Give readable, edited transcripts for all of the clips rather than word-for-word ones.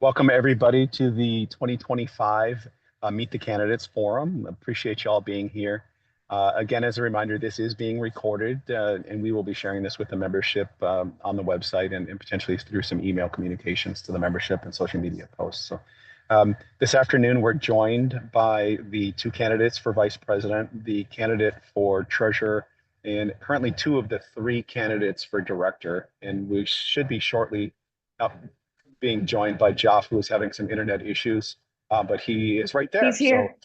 Welcome everybody to the 2025 Meet the Candidates Forum. Appreciate you all being here. Again, as a reminder, this is being recorded and we will be sharing this with the membership on the website and potentially through some email communications to the membership and social media posts. This afternoon, we're joined by the two candidates for vice president, the candidate for treasurer, and currently two of the three candidates for director. And we should be shortly being joined by Joff, who is having some internet issues, but he is right He's there. So here.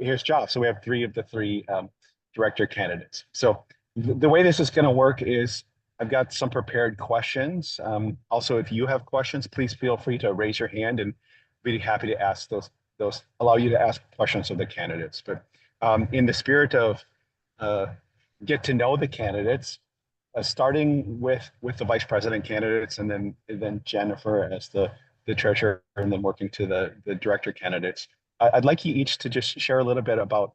here's Joff. So we have three of the three director candidates. So the way this is going to work is I've got some prepared questions. Also, if you have questions, please feel free to raise your hand and be happy to ask allow you to ask questions of the candidates. But in the spirit of uh, get to know the candidates, starting with the vice president candidates, and then Jennifer as the treasurer, and then working to the director candidates. I'd like you each to just share a little bit about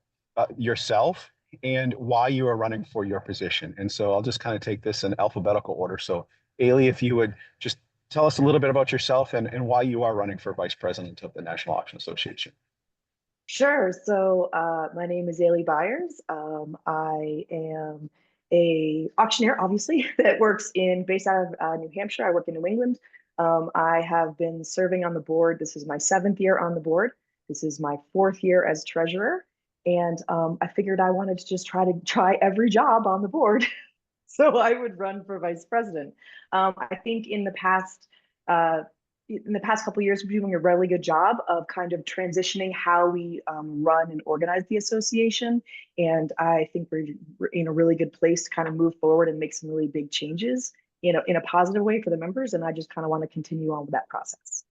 yourself and why you are running for your position. And so I'll just kind of take this in alphabetical order. So, Ailey, if you would just tell us a little bit about yourself and why you are running for vice president of the National Auction Association. Sure. My name is Ailey Byers. I am a auctioneer, obviously, that works based out of New Hampshire. I work in New England. I have been serving on the board. This is my seventh year on the board. This is my fourth year as treasurer. And I figured I wanted to just try every job on the board. So I would run for vice president. I think uh, in the past couple of years, we're doing a really good job of kind of transitioning how we run and organize the association. And I think we're in a really good place to kind of move forward and make some really big changes, in a positive way for the members. And I just kind of want to continue on with that process.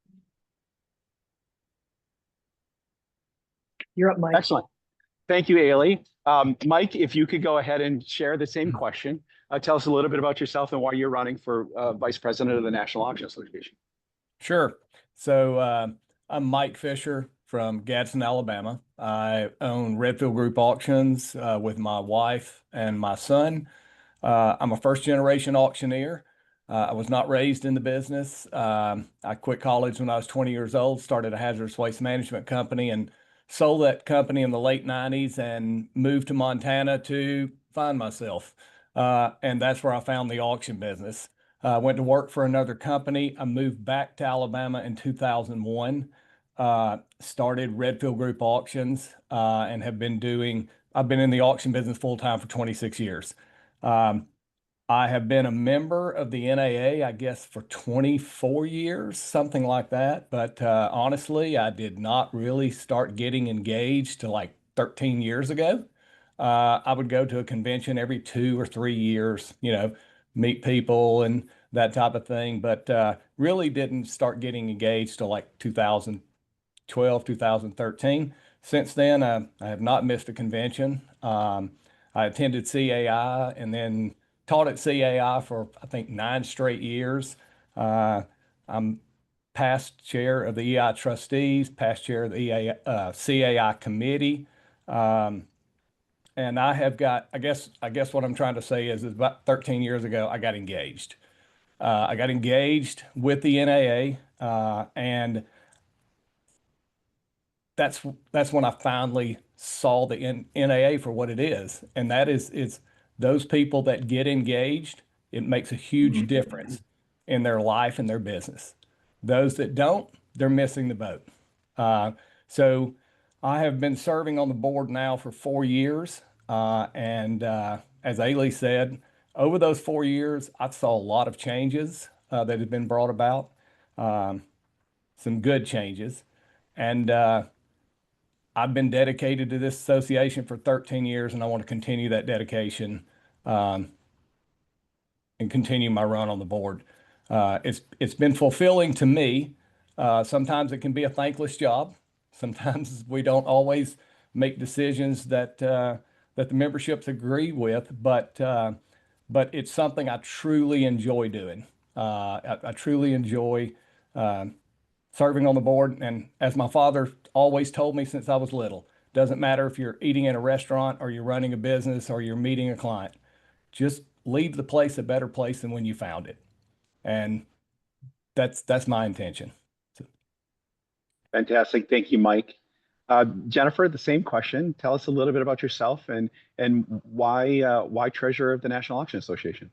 You're up, Mike. Excellent. Thank you, Ailey. Mike, if you could go ahead and share the same question. Tell us a little bit about yourself and why you're running for vice president of the National Auction Association. Sure. I'm Mike Fisher from Gadsden, Alabama. I own Redfield Group Auctions with my wife and my son. I'm a first generation auctioneer. I was not raised in the business. I quit college when I was 20 years old, started a hazardous waste management company and sold that company in the late 90s and moved to Montana to find myself. And that's where I found the auction business. Went to work for another company. I moved back to Alabama in 2001, started Redfield Group Auctions, and I've been in the auction business full time for 26 years. Um, I have been a member of the NAA, I guess, for 24 years, something like that. But honestly, I did not really start getting engaged till like 13 years ago. I would go to a convention every 2 or 3 years, meet people and that type of thing, but really didn't start getting engaged till like 2012, 2013. Since then, I have not missed a convention. I attended CAI and then taught at CAI for, I think, 9 straight years. Uh, I'm past chair of the EI trustees, past chair of the CAI committee. Um, and I guess what I'm trying to say is about 13 years ago, I got engaged. I got engaged with the NAA, and that's when I finally saw the NAA for what it is, and that is it's those people that get engaged. It makes a huge difference in their life and their business. Those that don't, they're missing the boat. Uh, so I have been serving on the board now for 4 years, and as Ailey said, over those 4 years, I saw a lot of changes that have been brought about, um, some good changes, and I've been dedicated to this association for 13 years, and I want to continue that dedication um, and continue my run on the board. It's been fulfilling to me. Sometimes it can be a thankless job. Sometimes we don't always make decisions that the memberships agree with, but it's something I truly enjoy doing. I truly enjoy uh, serving on the board. And as my father always told me since I was little, doesn't matter if you're eating in a restaurant or you're running a business or you're meeting a client, just leave the place a better place than when you found it. And that's my intention. So, Fantastic. Thank you, Mike. Jennifer, the same question. Tell us a little bit about yourself and why treasurer of the National Auction Association.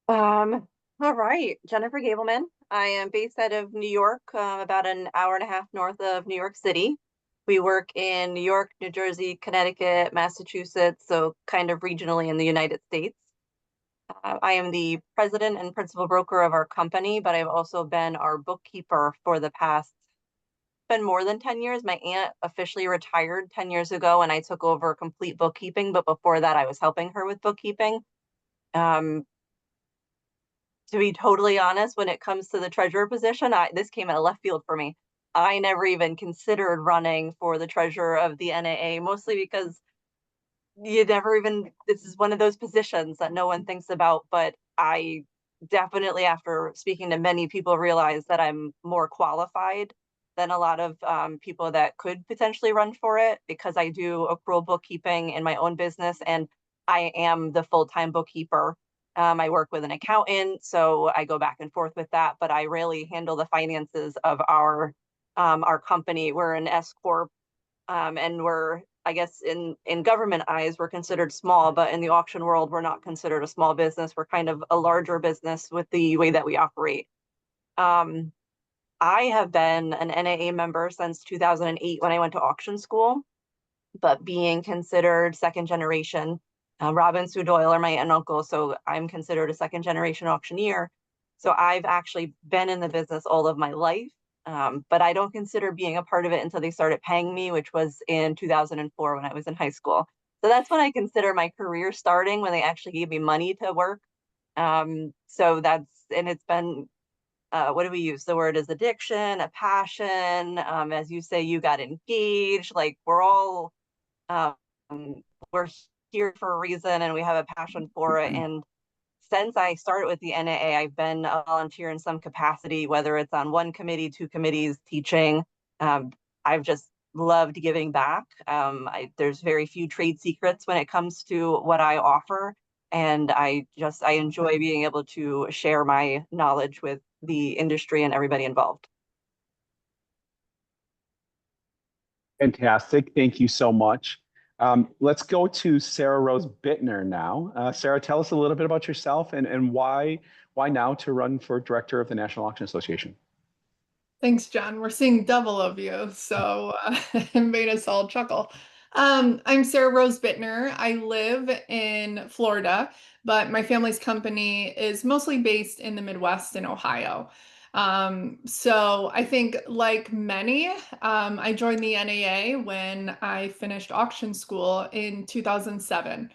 Um, all right, Jennifer Gableman. I am based out of New York, about an hour and a half north of New York City. We work in New York, New Jersey, Connecticut, Massachusetts, so kind of regionally in the United States. I am the president and principal broker of our company, but I've also been our bookkeeper for the past, been more than 10 years. My aunt officially retired 10 years ago and I took over complete bookkeeping, but before that I was helping her with bookkeeping. To be totally honest, when it comes to the treasurer position, this came out of left field for me. I never even considered running for the treasurer of the NAA, mostly because this is one of those positions that no one thinks about, but I definitely, after speaking to many people, realized that I'm more qualified than a lot of people that could potentially run for it, because I do accrual bookkeeping in my own business and I am the full-time bookkeeper. I work with an accountant, so I go back and forth with that, but I really handle the finances of our company. We're an S corp, and we're, I guess, in government eyes, we're considered small, but in the auction world, we're not considered a small business. We're kind of a larger business with the way that we operate. I have been an NAA member since 2008 when I went to auction school, but being considered second generation, Rob and Sue Doyle are my aunt and uncle, so I'm considered a second generation auctioneer. So I've actually been in the business all of my life, but I don't consider being a part of it until they started paying me, which was in 2004 when I was in high school. So that's when I consider my career starting, when they actually gave me money to work. And it's been, what do we use? The word is addiction, a passion. As you say, you got engaged. Like um, we're here for a reason and we have a passion for it. And since I started with the NAA, I've been a volunteer in some capacity, whether it's on one committee, two committees, teaching. I've just loved giving back. There's very few trade secrets when it comes to what I offer. And I enjoy being able to share my knowledge with the industry and everybody involved. Fantastic. Thank you so much. Let's go to Sarah Rose Bittner now. Sarah, tell us a little bit about yourself and why now to run for director of the National Auction Association. Thanks, John. We're seeing double of you, so it made us all chuckle. I'm Sarah Rose Bittner. I live in Florida, but my family's company is mostly based in the Midwest in Ohio. So I think, like many, I joined the NAA when I finished auction school in 2007.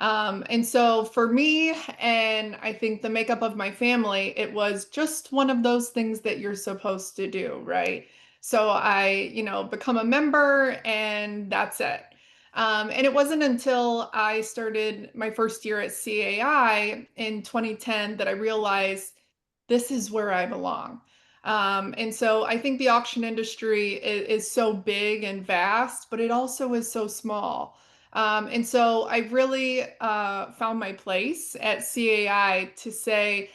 And so for me, and I think the makeup of my family, it was just one of those things that you're supposed to do, right? So I, become a member and that's it. And it wasn't until I started my first year at CAI in 2010 that I realized this is where I belong. And so I think the auction industry is so big and vast, but it also is so small. And so I really found my place at CAI to say,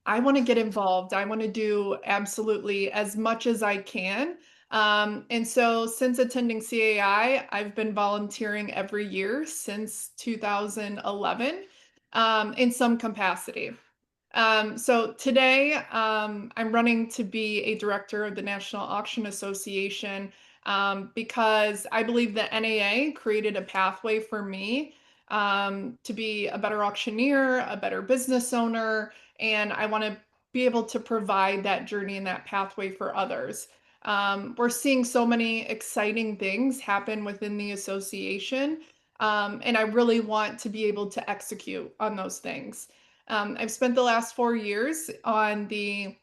I want to get involved. I want to do absolutely as much as I can. And so since attending CAI, I've been volunteering every year since 2011 in some capacity. So today, I'm running to be a director of the National Auction Association because I believe the NAA created a pathway for me to be a better auctioneer, a better business owner, and I want to be able to provide that journey and that pathway for others. We're seeing so many exciting things happen within the association, and I really want to be able to execute on those things. I've spent the last 4 years on the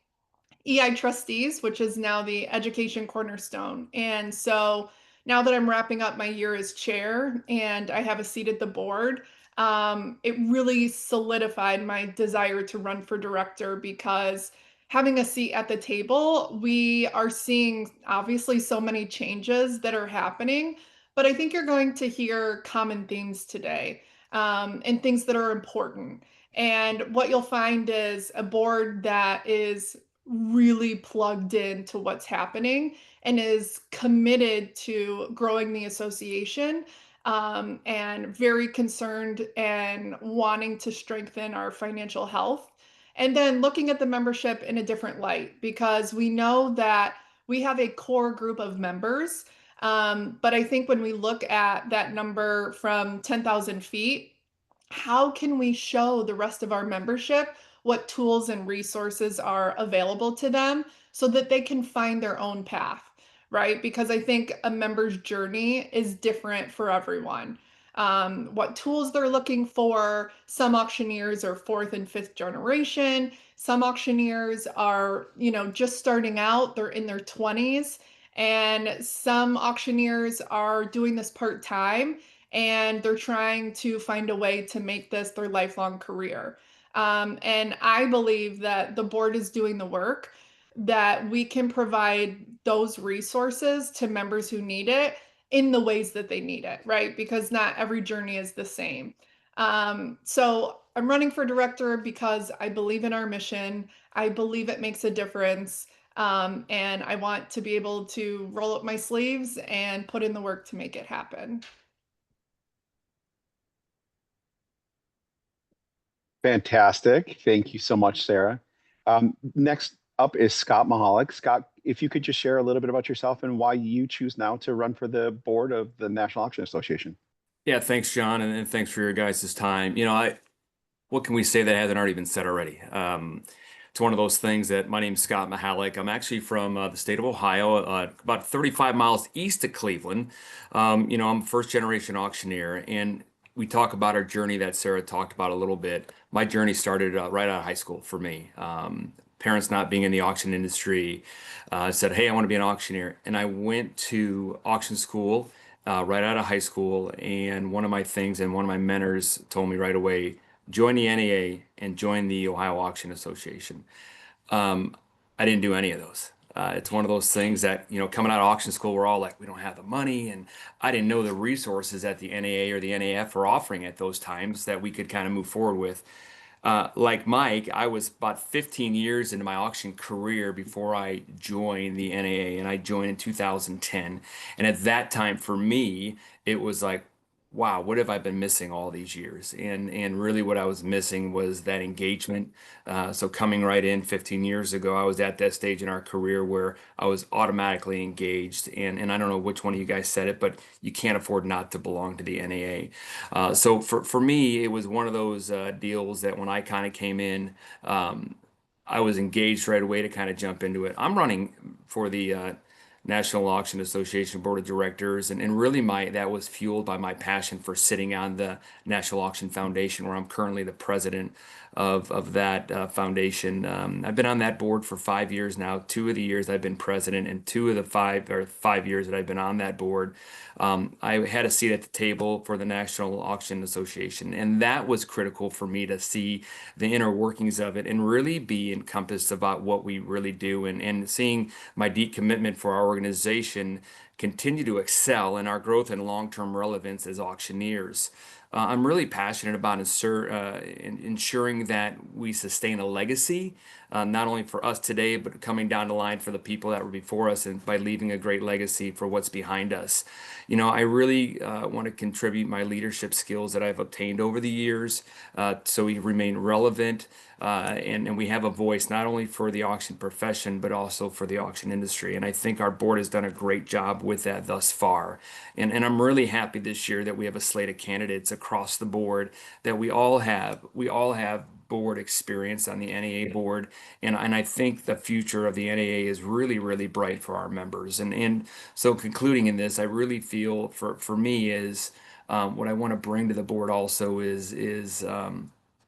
EI trustees, which is now the Education Cornerstone. And so now that I'm wrapping up my year as chair and I have a seat at the board, it really solidified my desire to run for director because having a seat at the table, we are seeing obviously so many changes that are happening, but I think you're going to hear common themes today and things that are important. And what you'll find is a board that is really plugged into what's happening and is committed to growing the association, and very concerned and wanting to strengthen our financial health. And then looking at the membership in a different light, because we know that we have a core group of members. But I think when we look at that number from 10,000 feet, how can we show the rest of our membership what tools and resources are available to them so that they can find their own path, right? Because I think a member's journey is different for everyone. What tools they're looking for. Some auctioneers are fourth and fifth generation. Some auctioneers are, just starting out, they're in their 20s. And some auctioneers are doing this part time and they're trying to find a way to make this their lifelong career. And I believe that the board is doing the work, that we can provide those resources to members who need it in the ways that they need it, right? Because not every journey is the same. So I'm running for director because I believe in our mission. I believe it makes a difference. And I want to be able to roll up my sleeves and put in the work to make it happen. Fantastic. Thank you so much, Sarah. Next up is Scott Mahalik. Scott, if you could just share a little bit about yourself and why you choose now to run for the board of the National Auction Association. Yeah, thanks, John, and thanks for your guys' time. What can we say that hasn't already been said already? It's one of those things that my name's Scott Mahalik. I'm actually from the state of Ohio, about 35 miles east of Cleveland. I'm a first generation auctioneer, and we talk about our journey that Sarah talked about a little bit. My journey started right out of high school for me. Parents not being in the auction industry said, hey, I want to be an auctioneer. And I went to auction school right out of high school. And one of my things and one of my mentors told me right away, join the NAA and join the Ohio Auction Association. I didn't do any of those. It's one of those things that, coming out of auction school, we're all like, we don't have the money. And I didn't know the resources that the NAA or the NAF were offering at those times that we could kind of move forward with. Like Mike, I was about 15 years into my auction career before I joined the NAA, and I joined in 2010. And at that time, for me, it was like, wow, what have I been missing all these years? And really what I was missing was that engagement. So coming right in 15 years ago, I was at that stage in our career where I was automatically engaged. And I don't know which one of you guys said it, but you can't afford not to belong to the NAA. So for me, it was one of those deals that when I kind of came in, I was engaged right away to kind of jump into it. I'm running for the National Auction Association Board of Directors, and really that was fueled by my passion for sitting on the National Auction Foundation, where I'm currently the president of that foundation. I've been on that board for 5 years now. 2 of the years I've been president, and 2 of the 5 years that I've been on that board, I had a seat at the table for the National Auction Association, and that was critical for me to see the inner workings of it and really be encompassed about what we really do, and seeing my deep commitment for our organization continue to excel in our growth and long-term relevance as auctioneers. I'm really passionate about ensuring that we sustain a legacy, not only for us today, but coming down the line for the people that were before us, and by leaving a great legacy for what's behind us. I really want to contribute my leadership skills that I've obtained over the years, so we remain relevant, and we have a voice not only for the auction profession, but also for the auction industry. And I think our board has done a great job with that thus far. And I'm really happy this year that we have a slate of candidates across the board that we all have board experience on the NAA board. And I think the future of the NAA is really, really bright for our members. And so concluding in this, I really feel for me is what I want to bring to the board also is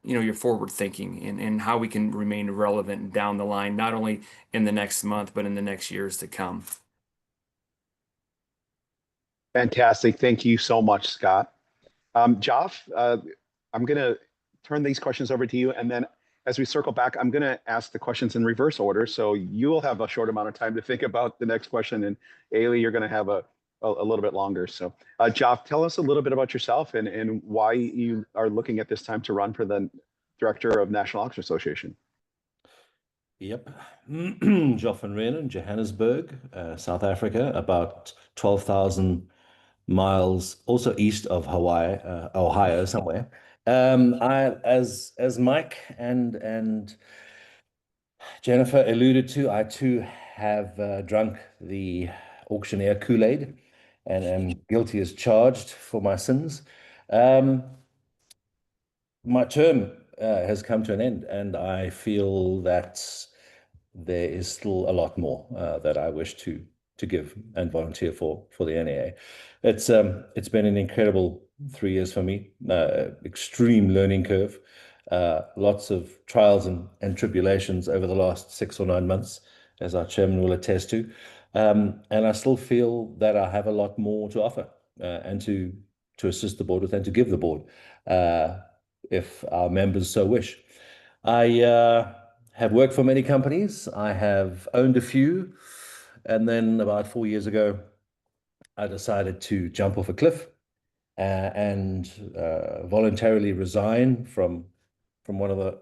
your forward thinking and how we can remain relevant down the line, not only in the next month, but in the next years to come. Fantastic. Thank you so much, Scott. Joff, I'm going to turn these questions over to you. And then as we circle back, I'm going to ask the questions in reverse order. So you'll have a short amount of time to think about the next question. And Ailey, you're going to have a little bit longer. So Joff, tell us a little bit about yourself and why you are looking at this time to run for the director of National Auction Association. Yep. Joff and Rhein, Johannesburg, South Africa, about 12,000 miles, also east of Hawaii, Ohio somewhere. As Mike and Jennifer alluded to, I too have drunk the auctioneer Kool-Aid and am guilty as charged for my sins. Um, my term has come to an end, and I feel that there is still a lot more that I wish to give and volunteer for the NAA. It's been an incredible 3 years for me, extreme learning curve, lots of trials and tribulations over the last 6 or 9 months, as our chairman will attest to. And I still feel that I have a lot more to offer and to assist the board with and to give the board if our members so wish. I have worked for many companies. I have owned a few. And then about 4 years ago, I decided to jump off a cliff and voluntarily resign from one of the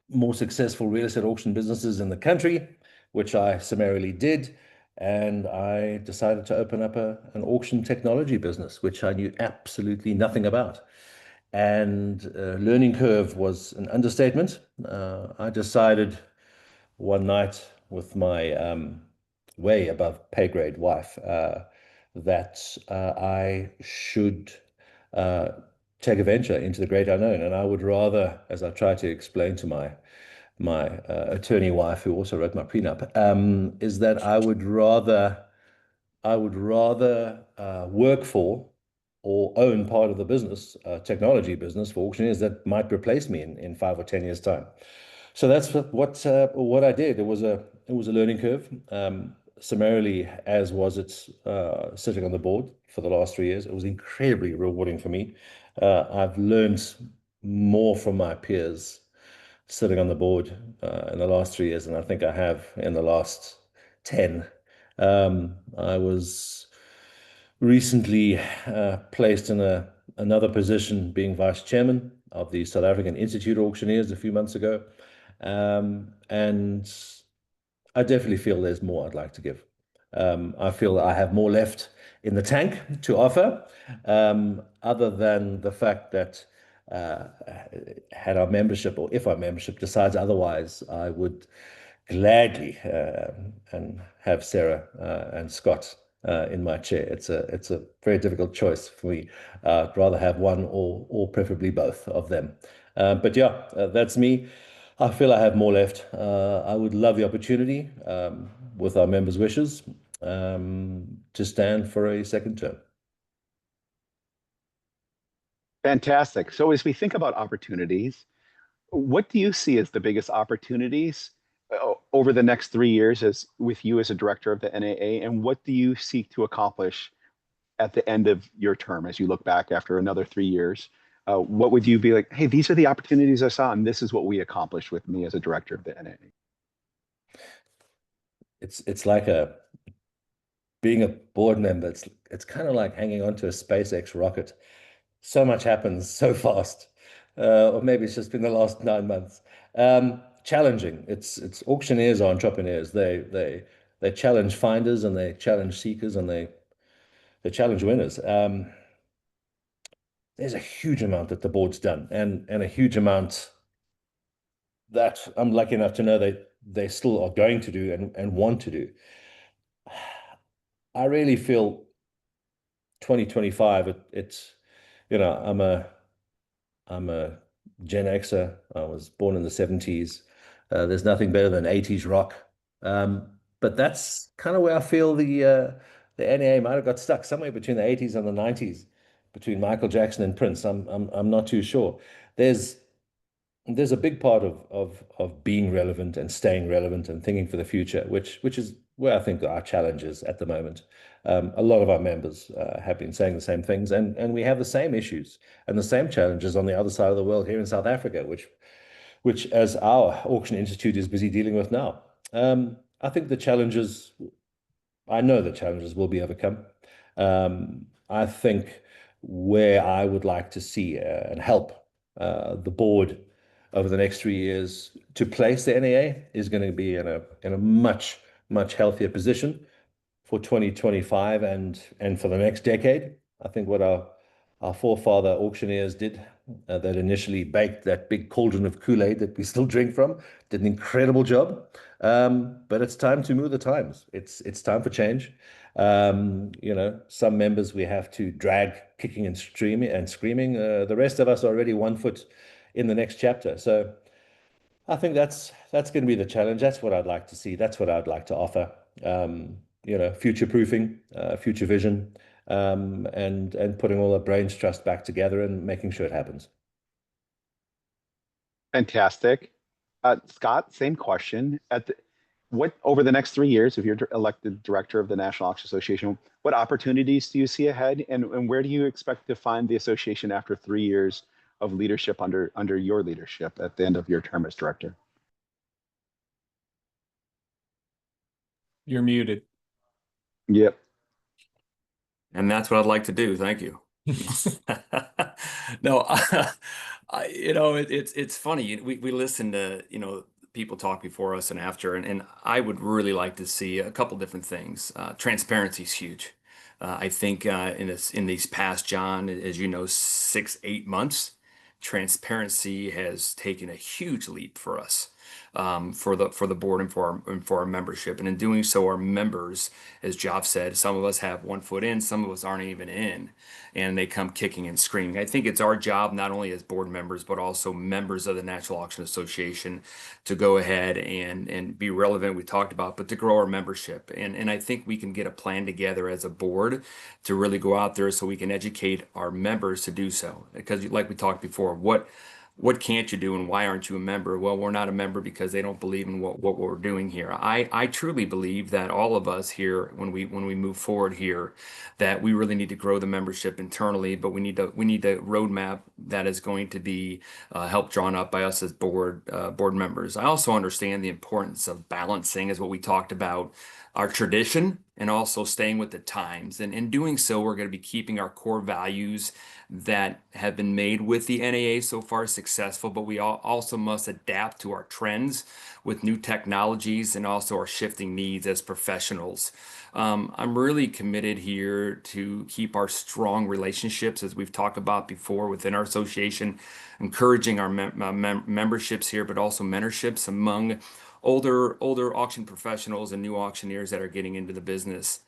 more successful real estate auction businesses in the country, which I summarily did. And I decided to open up an auction technology business, which I knew absolutely nothing about. And learning curve was an understatement. I decided one night with my way above pay grade wife that I should take a venture into the great unknown. And I would rather, as I try to explain to my attorney wife, who also wrote my prenup, is that I would rather work for or own part of the business, technology business for auctioneers that might replace me in 5 or 10 years' time. So that's what I did. It was a learning curve. Summarily, as was it sitting on the board for the last 3 years, it was incredibly rewarding for me. I've learned more from my peers sitting on the board in the last 3 years than I think I have in the last 10. I was recently placed in another position, being vice chairman of the South African Institute of Auctioneers a few months ago. And I definitely feel there's more I'd like to give. I feel I have more left in the tank to offer, other than the fact that had our membership, or if our membership decides otherwise, I would gladly and have Sarah and Scott in my chair. It's a very difficult choice for me. I'd rather have one or preferably both of them. But yeah, that's me. I feel I have more left. I would love the opportunity, with our members' wishes, to stand for a second term. Fantastic. So as we think about opportunities, what do you see as the biggest opportunities over the next 3 years as with you as a director of the NAA, and what do you seek to accomplish at the end of your term as you look back after another 3 years? What would you be like, hey, these are the opportunities I saw, and this is what we accomplished with me as a director of the NAA? It's like being a board member. It's kind of like hanging onto a SpaceX rocket. So much happens so fast, or maybe it's just been the last 9 months. Challenging. It's auctioneers are entrepreneurs. They challenge finders, and they challenge seekers, and they challenge winners. There's a huge amount that the board's done, and a huge amount that I'm lucky enough to know they still are going to do and want to do. I really feel 2025, it's, I'm a Gen Xer. I was born in the 70s. There's nothing better than 80s rock. But that's kind of where I feel the NAA might have got stuck, somewhere between the 80s and the 90s, between Michael Jackson and Prince. I'm not too sure. There's a big part of being relevant and staying relevant and thinking for the future, which is where I think our challenge is at the moment. A lot of our members have been saying the same things, and we have the same issues and the same challenges on the other side of the world here in South Africa, which as our Auction Institute is busy dealing with now. I think I know the challenges will be overcome. I think where I would like to see and help the board over the next 3 years to place the NAA is going to be in a much, much healthier position for 2025 and for the next decade. I think what our forefather auctioneers did, that initially baked that big cauldron of Kool-Aid that we still drink from, did an incredible job. But it's time to move the times. It's time for change. Some members we have to drag kicking and screaming. The rest of us are already 1 foot in the next chapter. So I think that's going to be the challenge. That's what I'd like to see. That's what I'd like to offer. Future proofing, future vision, and putting all the brains trust back together and making sure it happens. Fantastic. Scott, same question. Over the next 3 years, if you're elected director of the National Auction Association, what opportunities do you see ahead, and where do you expect to find the association after 3 years of leadership under your leadership at the end of your term as director? You're muted. Yep. And that's what I'd like to do. Thank you. No, it's funny. We listen to, people talk before us and after, and I would really like to see a couple different things. Transparency is huge. I think in these past, John, as you know, 6-8 months, transparency has taken a huge leap for us. For the board and for our membership. And in doing so, our members, as Geoff said, some of us have 1 foot in, some of us aren't even in, and they come kicking and screaming. I think it's our job, not only as board members, but also members of the National Auction Association, to go ahead and be relevant, we talked about, but to grow our membership. And I think we can get a plan together as a board to really go out there so we can educate our members to do so. Because like we talked before, what can't you do and why aren't you a member? Well, we're not a member because they don't believe in what we're doing here. I truly believe that all of us here, when we move forward here, that we really need to grow the membership internally, but we need a roadmap that is going to be helped drawn up by us as board members. I also understand the importance of balancing, as what we talked about, our tradition and also staying with the times. And in doing so, we're going to be keeping our core values that have been made with the NAA so far successful, but we also must adapt to our trends with new technologies and also our shifting needs as professionals. I'm really committed here to keep our strong relationships, as we've talked about before, within our association, encouraging our memberships here, but also mentorships among older auction professionals and new auctioneers that are getting into the business.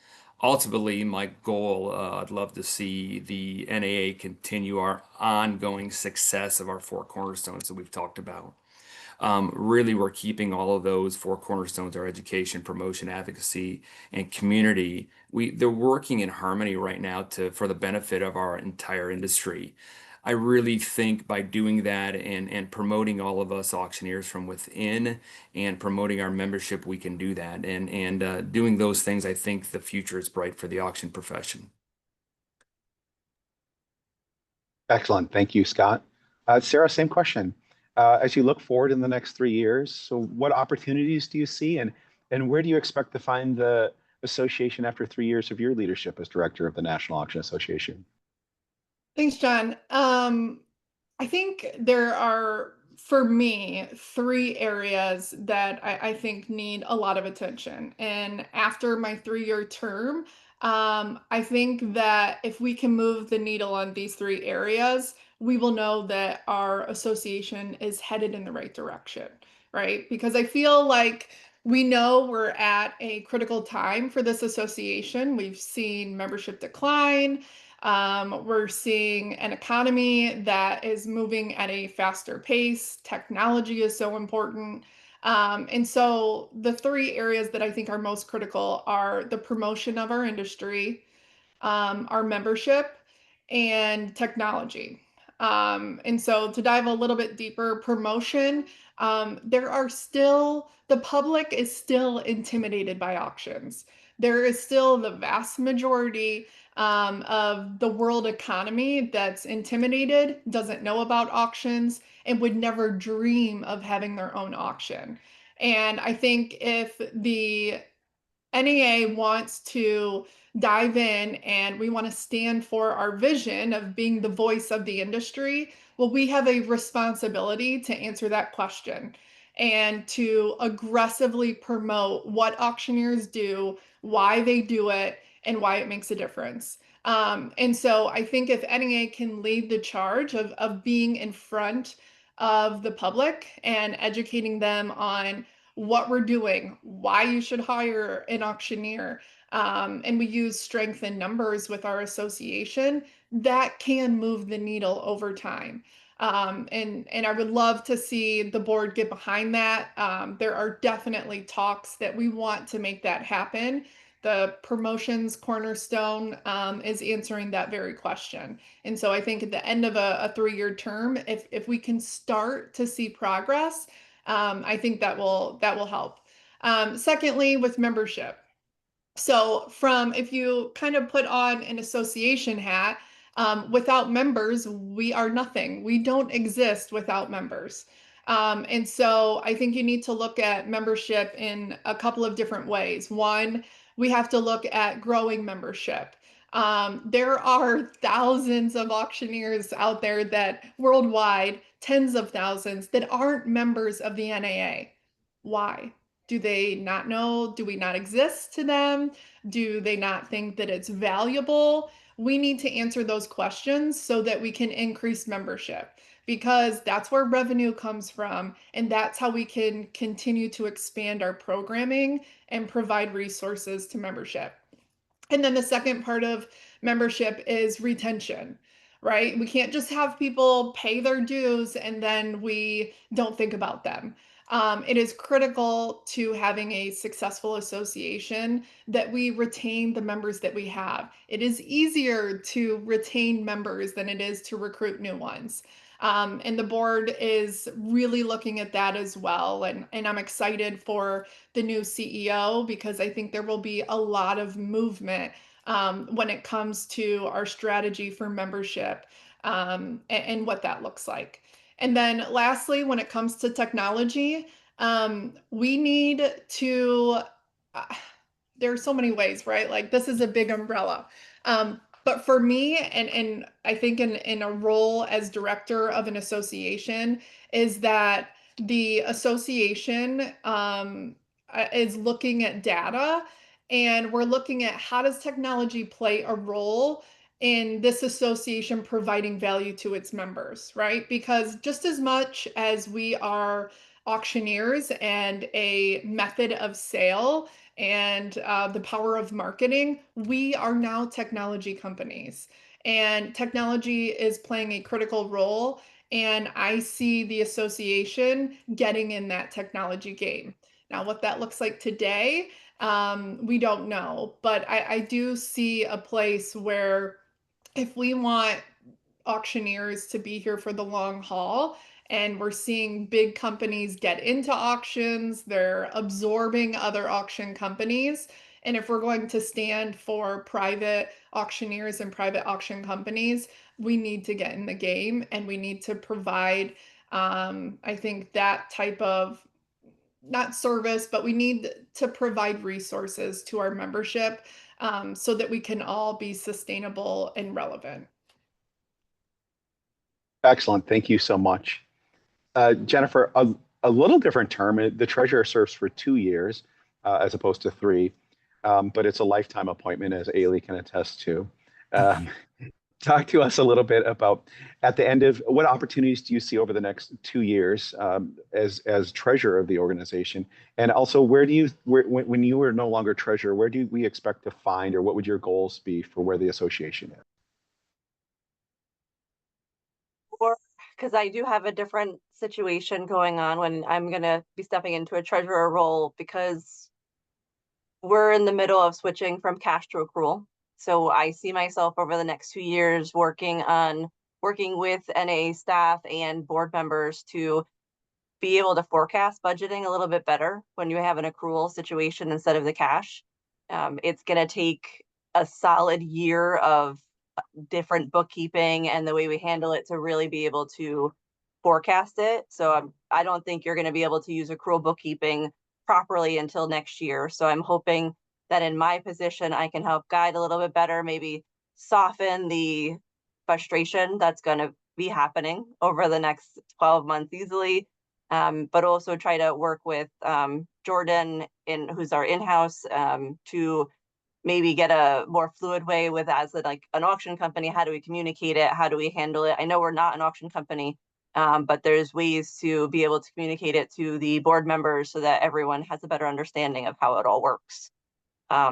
Ultimately, my goal, I'd love to see the NAA continue our ongoing success of our 4 cornerstones that we've talked about. Really, we're keeping all of those 4 cornerstones: our education, promotion, advocacy, and community. They're working in harmony right now for the benefit of our entire industry. I really think by doing that and promoting all of us auctioneers from within and promoting our membership, we can do that. And doing those things, I think the future is bright for the auction profession. Excellent. Thank you, Scott. Sarah, same question. As you look forward in the next 3 years, so what opportunities do you see, and where do you expect to find the association after 3 years of your leadership as director of the National Auction Association? Thanks, John. I think there are, for me, 3 areas that I think need a lot of attention. And after my 3-year term, I think that if we can move the needle on these 3 areas, we will know that our association is headed in the right direction, right? Because I feel like we know we're at a critical time for this association. We've seen membership decline. We're seeing an economy that is moving at a faster pace. Technology is so important. And so the 3 areas that I think are most critical are the promotion of our industry, our membership, and technology. And so to dive a little bit deeper, promotion, the public is still intimidated by auctions. There is still the vast majority of the world economy that's intimidated, doesn't know about auctions, and would never dream of having their own auction. And I think if the NAA wants to dive in and we want to stand for our vision of being the voice of the industry, Well, we have a responsibility to answer that question and to aggressively promote what auctioneers do, why they do it, and why it makes a difference. And so I think if NEA can lead the charge of being in front of the public and educating them on what we're doing, why you should hire an auctioneer, and we use strength in numbers with our association, that can move the needle over time. And I would love to see the board get behind that. There are definitely talks that we want to make that happen. The promotions cornerstone is answering that very question. And so I think at the end of a 3-year term, if we can start to see progress, I think that will help. Secondly, with membership. So if you kind of put on an association hat, without members, we are nothing. We don't exist without members. And so I think you need to look at membership in a couple of different ways. One, we have to look at growing membership. There are thousands of auctioneers out there that worldwide, tens of thousands that aren't members of the NAA. Why? Do they not know? Do we not exist to them? Do they not think that it's valuable? We need to answer those questions so that we can increase membership, because that's where revenue comes from. And that's how we can continue to expand our programming and provide resources to membership. And then the second part of membership is retention, right? We can't just have people pay their dues and then we don't think about them. It is critical to having a successful association that we retain the members that we have. It is easier to retain members than it is to recruit new ones. And the board is really looking at that as well. And I'm excited for the new CEO, because I think there will be a lot of movement when it comes to our strategy for membership and what that looks like. And then lastly, when it comes to technology, we need to, there are so many ways, right? Like, this is a big umbrella. But for me, and I think in a role as director of an association, is that the association is looking at data, and we're looking at how does technology play a role in this association providing value to its members, right? Because just as much as we are auctioneers and a method of sale and the power of marketing, we are now technology companies. And technology is playing a critical role. And I see the association getting in that technology game. Now, what that looks like today, we don't know. But I do see a place where if we want auctioneers to be here for the long haul, and we're seeing big companies get into auctions, they're absorbing other auction companies. And if we're going to stand for private auctioneers and private auction companies, we need to get in the game, and we need to provide, I think, that type of, not service, but we need to provide resources to our membership so that we can all be sustainable and relevant. Excellent. Thank you so much. Jennifer, a little different term. The treasurer serves for 2 years as opposed to 3, but it's a lifetime appointment, as Ailey can attest to. Talk to us a little bit about, at the end of, what opportunities do you see over the next 2 years as treasurer of the organization? And also, when you are no longer treasurer, where do we expect to find, or what would your goals be for where the association is? Because I do have a different situation going on when I'm going to be stepping into a treasurer role, because we're in the middle of switching from cash to accrual. So I see myself over the next 2 years working with NA staff and board members to be able to forecast budgeting a little bit better when you have an accrual situation instead of the cash. It's going to take a solid year of different bookkeeping and the way we handle it to really be able to forecast it. So I don't think you're going to be able to use accrual bookkeeping properly until next year. So I'm hoping that in my position, I can help guide a little bit better, maybe soften the frustration that's going to be happening over the next 12 months easily. But also try to work with Jordan, who's our in-house, to maybe get a more fluid way with like an auction company. How do we communicate it? How do we handle it? I know we're not an auction company, but there's ways to be able to communicate it to the board members so that everyone has a better understanding of how it all works.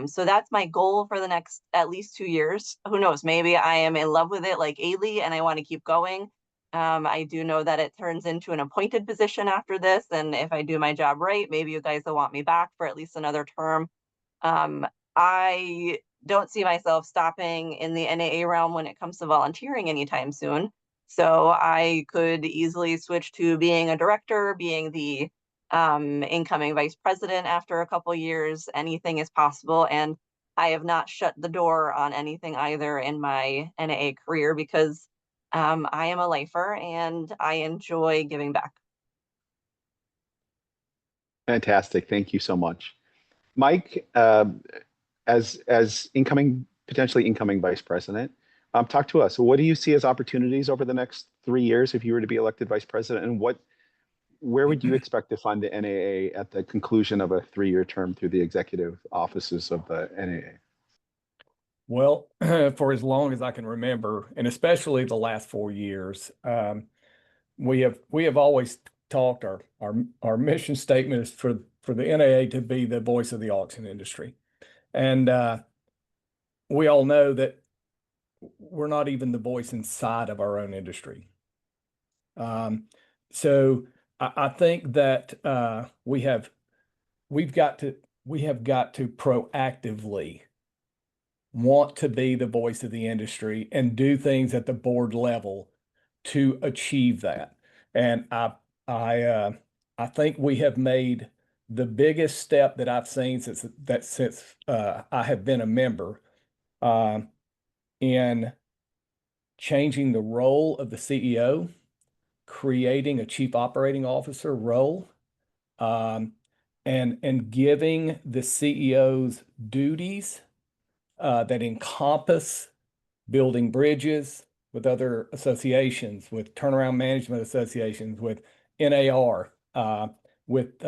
So that's my goal for the next at least 2 years. Who knows? Maybe I am in love with it like Ailey and I want to keep going. I do know that it turns into an appointed position after this. And if I do my job right, maybe you guys will want me back for at least another term. I don't see myself stopping in the NAA realm when it comes to volunteering anytime soon. So I could easily switch to being a director, being the incoming vice president after a couple years. Anything is possible. And I have not shut the door on anything either in my NAA career because I am a lifer and I enjoy giving back. Fantastic. Thank you so much. Mike, as potentially incoming vice president, talk to us. What do you see as opportunities over the next 3 years if you were to be elected vice president, and where would you expect to fund the NAA at the conclusion of a 3-year term through the executive offices of the NAA? Well, for as long as I can remember, and especially the last 4 years, we have always talked, our mission statement is for the NAA to be the voice of the auction industry. And we all know that we're not even the voice inside of our own industry. So I think that we have got to proactively want to be the voice of the industry and do things at the board level to achieve that. And I think we have made the biggest step that I've seen since I have been a member in changing the role of the CEO, creating a chief operating officer role, and giving the CEOs duties that encompass building bridges with other associations, with turnaround management associations, with NAR, with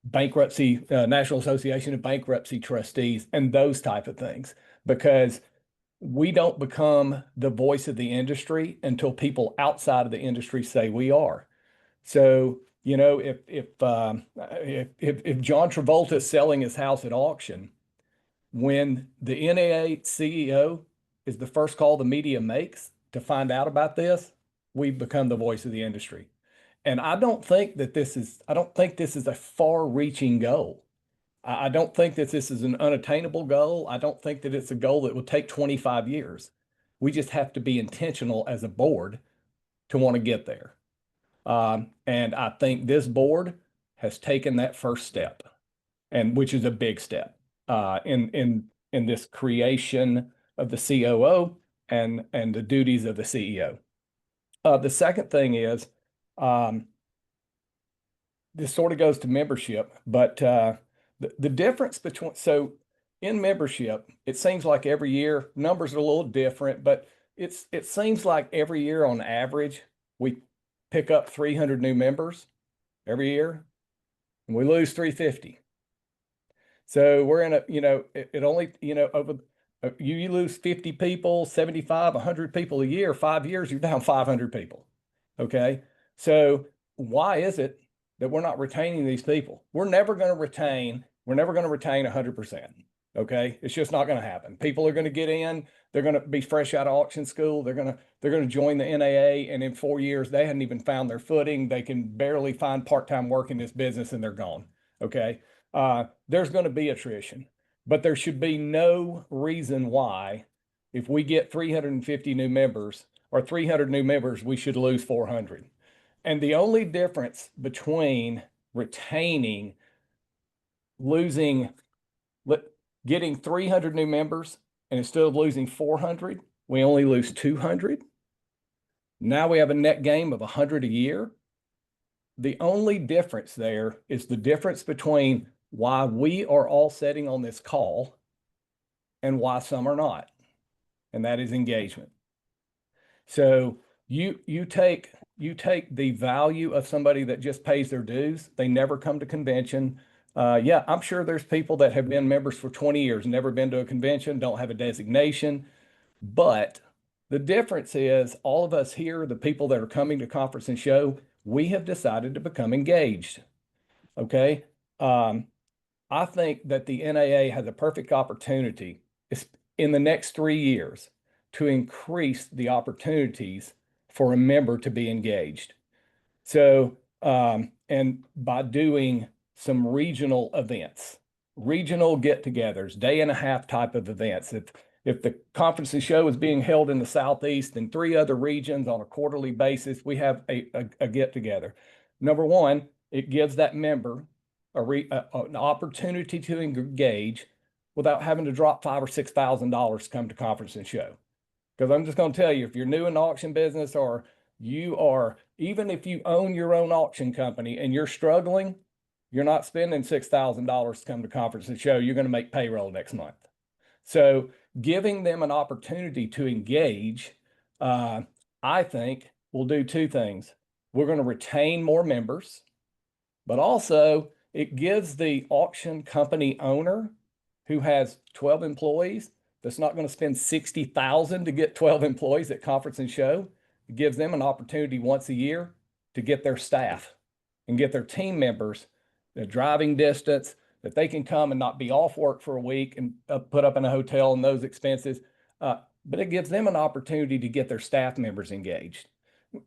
bankruptcy, National Association of Bankruptcy Trustees, and those type of things, because we don't become the voice of the industry until people outside of the industry say we are. So, you know, if John Travolta is selling his house at auction, when the NAA CEO is the first call the media makes to find out about this, we've become the voice of the industry. And I don't think this is a far-reaching goal. I don't think that this is an unattainable goal. I don't think that it's a goal that will take 25 years. We just have to be intentional as a board to want to get there. And I think this board has taken that first step, and which is a big step in this creation of the COO and the duties of the CEO. The second thing is, this sort of goes to membership, but the difference between, so in membership, it seems like every year, numbers are a little different, but it seems like every year on average, we pick up 300 new members every year, and we lose 350. So we're in a, you know, it only, you know, over, you lose 50 people, 75, 100 people a year, 5 years, you're down 500 people. Okay. So why is it that we're not retaining these people? We're never going to retain 100%. Okay. It's just not going to happen. People are going to get in, they're going to be fresh out of auction school. They're going to join the NAA. And in 4 years, they hadn't even found their footing. They can barely find part-time work in this business and they're gone. Okay. There's going to be attrition, but there should be no reason why, if we get 350 new members or 300 new members, we should lose 400. And the only difference between getting 300 new members and instead of losing 400, we only lose 200. Now we have a net gain of 100 a year. The only difference there is the difference between why we are all sitting on this call and why some are not. And that is engagement. So you take the value of somebody that just pays their dues. They never come to convention. Yeah, I'm sure there's people that have been members for 20 years, never been to a convention, don't have a designation. But the difference is all of us here, the people that are coming to conference and show, we have decided to become engaged. Okay. I think that the NAA has a perfect opportunity in the next 3 years to increase the opportunities for a member to be engaged. So, and by doing some regional events, regional get-togethers, day and a half type of events. If the conference and show is being held in the Southeast and 3 other regions on a quarterly basis, we have a get-together. Number one, it gives that member an opportunity to engage without having to drop $5,000 or $6,000 to come to conference and show. Because I'm just going to tell you, if you're new in the auction business, or you are, even if you own your own auction company and you're struggling, you're not spending $6,000 to come to conference and show. You're going to make payroll next month. So giving them an opportunity to engage, I think will do 2 things. We're going to retain more members, but also it gives the auction company owner who has 12 employees that's not going to spend $60,000 to get 12 employees at conference and show. It gives them an opportunity once a year to get their staff and get their team members the driving distance, that they can come and not be off work for a week and put up in a hotel and those expenses. But it gives them an opportunity to get their staff members engaged.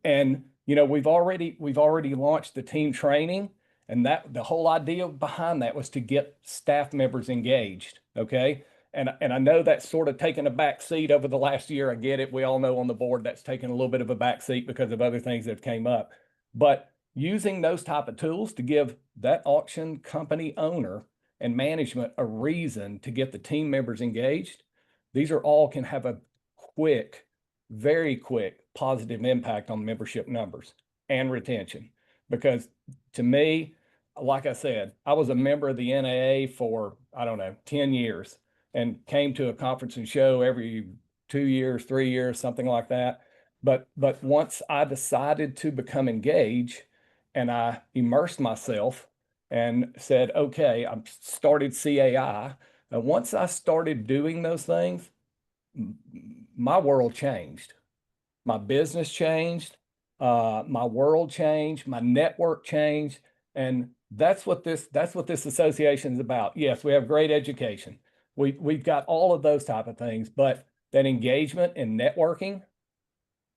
And, you know, we've already launched the team training, and that the whole idea behind that was to get staff members engaged. Okay. And I know that's sort of taken a back seat over the last year. I get it. We all know on the board that's taken a little bit of a back seat because of other things that have came up. But using those type of tools to give that auction company owner and management a reason to get the team members engaged, these are all can have a quick, very quick positive impact on membership numbers and retention. Because to me, like I said, I was a member of the NAA for, I don't know, 10 years and came to a conference and show every 2 years, 3 years, something like that. But once I decided to become engaged and I immersed myself and said, okay, I started CAI. And once I started doing those things, my world changed. My business changed. My world changed. My network changed. And that's what this association is about. Yes, we have great education. We've got all of those type of things, but that engagement and networking,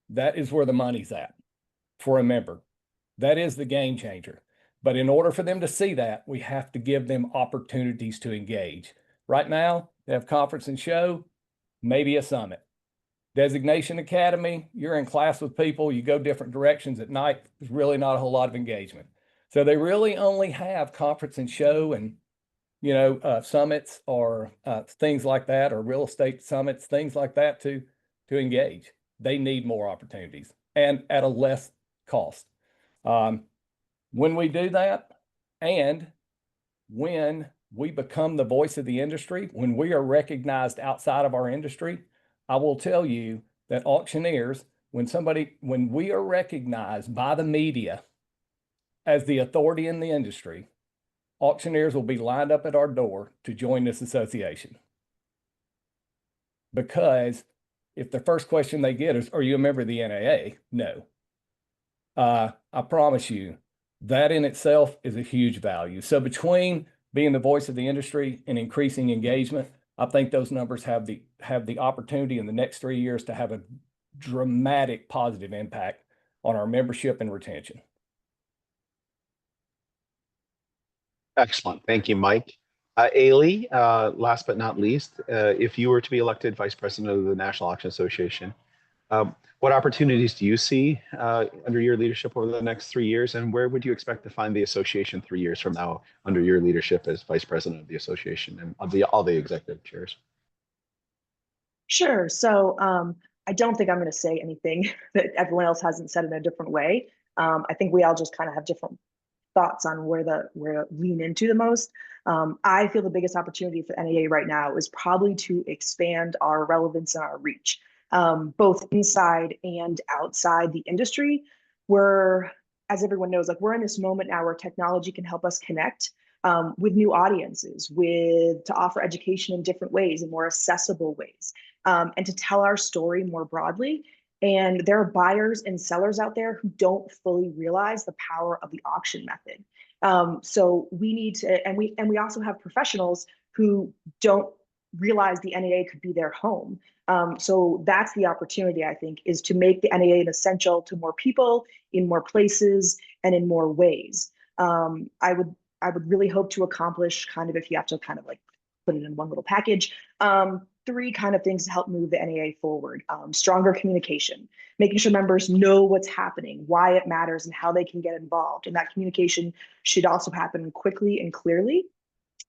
that is where the money's at for a member. That is the game changer. But in order for them to see that, we have to give them opportunities to engage. Right now, they have conference and show, maybe a summit. Designation Academy, you're in class with people, you go different directions at night, there's really not a whole lot of engagement. So they really only have conference and show and, you know, summits or things like that, or real estate summits, things like that to engage. They need more opportunities and at a less cost. When we do that, and when we become the voice of the industry, when we are recognized outside of our industry, I will tell you that auctioneers, when we are recognized by the media as the authority in the industry, auctioneers will be lined up at our door to join this association. Because if the first question they get is, are you a member of the NAA? No. I promise you, that in itself is a huge value. So between being the voice of the industry and increasing engagement, I think those numbers have the opportunity in the next 3 years to have a dramatic positive impact on our membership and retention. Excellent. Thank you, Mike. Ailey, last but not least, if you were to be elected vice president of the National Auction Association, what opportunities do you see under your leadership over the next 3 years, and where would you expect to find the association 3 years from now under your leadership as vice president of the association and of all the executive chairs? Sure. So I don't think I'm going to say anything that everyone else hasn't said in a different way. I think we all just kind of have different thoughts on where to lean into the most. I feel the biggest opportunity for NAA right now is probably to expand our relevance and our reach. both inside and outside the industry. We're, as everyone knows, like we're in this moment now where technology can help us connect with new audiences, to offer education in different ways, in more accessible ways, and to tell our story more broadly. And there are buyers and sellers out there who don't fully realize the power of the auction method. So we need to, and we also have professionals who don't realize the NAA could be their home. So that's the opportunity, I think, is to make the NAA an essential to more people in more places and in more ways. I would really hope to accomplish kind of, if you have to kind of like put it in one little package, 3 kind of things to help move the NAA forward. Stronger communication, making sure members know what's happening, why it matters, and how they can get involved. And that communication should also happen quickly and clearly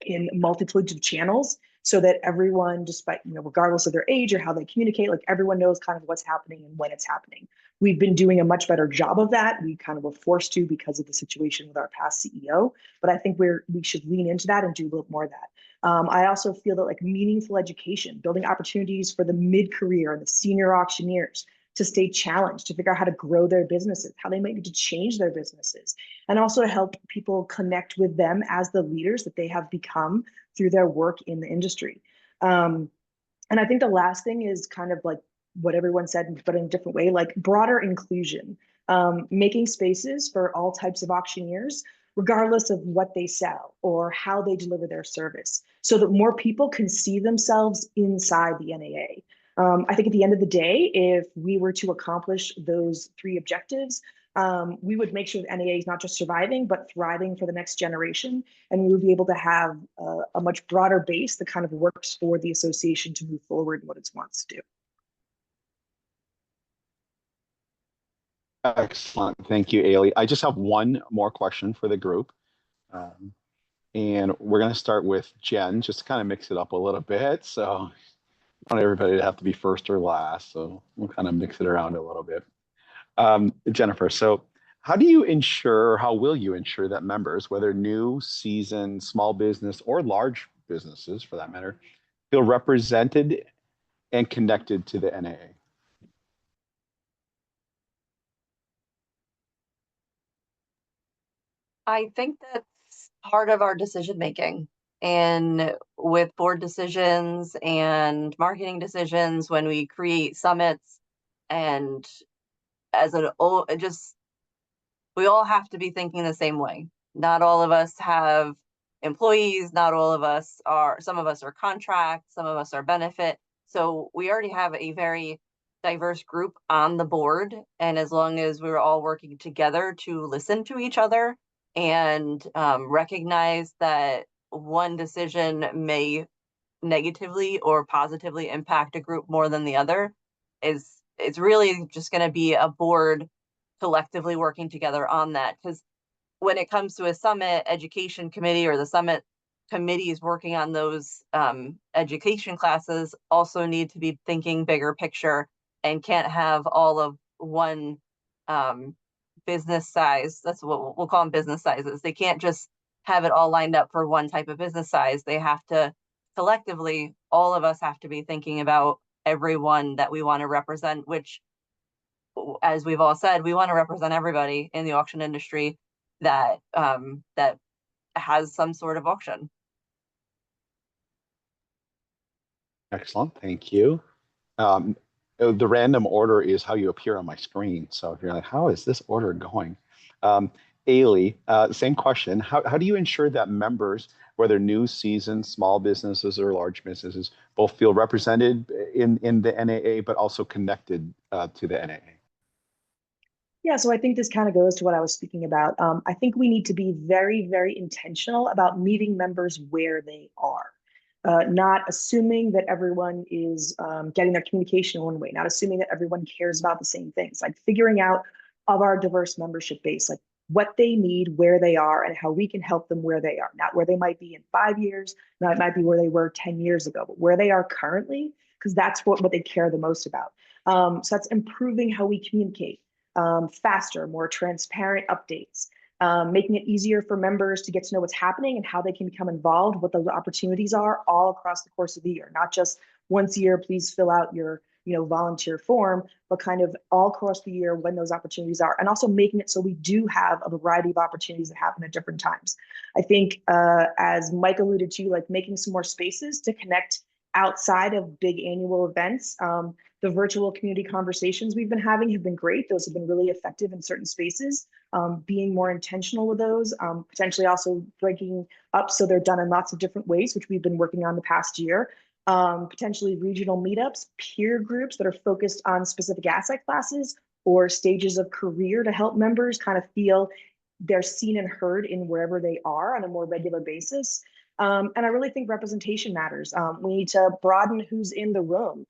in multitudes of channels, so that everyone, despite, regardless of their age or how they communicate, like everyone knows kind of what's happening and when it's happening. We've been doing a much better job of that. We kind of were forced to because of the situation with our past CEO, but I think we should lean into that and do a little more of that. I also feel that like meaningful education, building opportunities for the mid-career and the senior auctioneers to stay challenged, to figure out how to grow their businesses, how they might need to change their businesses, and also to help people connect with them as the leaders that they have become through their work in the industry. And I think the last thing is kind of like what everyone said, but in a different way, like broader inclusion, making spaces for all types of auctioneers, regardless of what they sell or how they deliver their service, so that more people can see themselves inside the NAA. I think at the end of the day, if we were to accomplish those 3 objectives, we would make sure that NAA is not just surviving, but thriving for the next generation. And we would be able to have a much broader base that kind of works for the association to move forward in what it wants to do. Excellent. Thank you, Ailey. I just have one more question for the group. And we're going to start with Jen, just to kind of mix it up a little bit. So I want everybody to have to be first or last. So we'll kind of mix it around a little bit. Jennifer, so how will you ensure that members, whether new, seasoned, small business, or large businesses for that matter, feel represented and connected to the NAA? I think that's part of our decision making. And with board decisions and marketing decisions, when we create summits, and we all have to be thinking the same way. Not all of us have employees, not all of us are, some of us are contract, some of us are benefit. So we already have a very diverse group on the board. And as long as we're all working together to listen to each other and recognize that one decision may negatively or positively impact a group more than the other, it's really just going to be a board collectively working together on that. Because when it comes to a summit education committee, or the summit committees working on those education classes, also need to be thinking bigger picture and can't have all of one business size. That's what we'll call them, business sizes. They can't just have it all lined up for one type of business size. They have to collectively, all of us have to be thinking about everyone that we want to represent, which, as we've all said, we want to represent everybody in the auction industry that that has some sort of auction. Excellent, thank you. The random order is how you appear on my screen. So if you're like, how is this order going? Ailey, same question. How do you ensure that members, whether new, seasoned, small businesses or large businesses, both feel represented in the NAA, but also connected to the NAA? Yeah, so I think this kind of goes to what I was speaking about. I think we need to be very, very intentional about meeting members where they are. Not assuming that everyone is getting their communication one way, not assuming that everyone cares about the same things, like figuring out of our diverse membership base, like what they need, where they are, and how we can help them where they are, not where they might be in 5 years, not it might be where they were 10 years ago, but where they are currently, because that's what they care the most about. So that's improving how we communicate, faster, more transparent updates, making it easier for members to get to know what's happening and how they can become involved, what those opportunities are all across the course of the year, not just once a year, please fill out your volunteer form, but kind of all across the year when those opportunities are, and also making it so we do have a variety of opportunities that happen at different times. I think, as Mike alluded to, like making some more spaces to connect outside of big annual events. The virtual community conversations we've been having have been great. Those have been really effective in certain spaces. Being more intentional with those, potentially also breaking up so they're done in lots of different ways, which we've been working on the past year. Potentially regional meetups, peer groups that are focused on specific asset classes or stages of career to help members kind of feel they're seen and heard in wherever they are on a more regular basis. And I really think representation matters. We need to broaden who's in the room,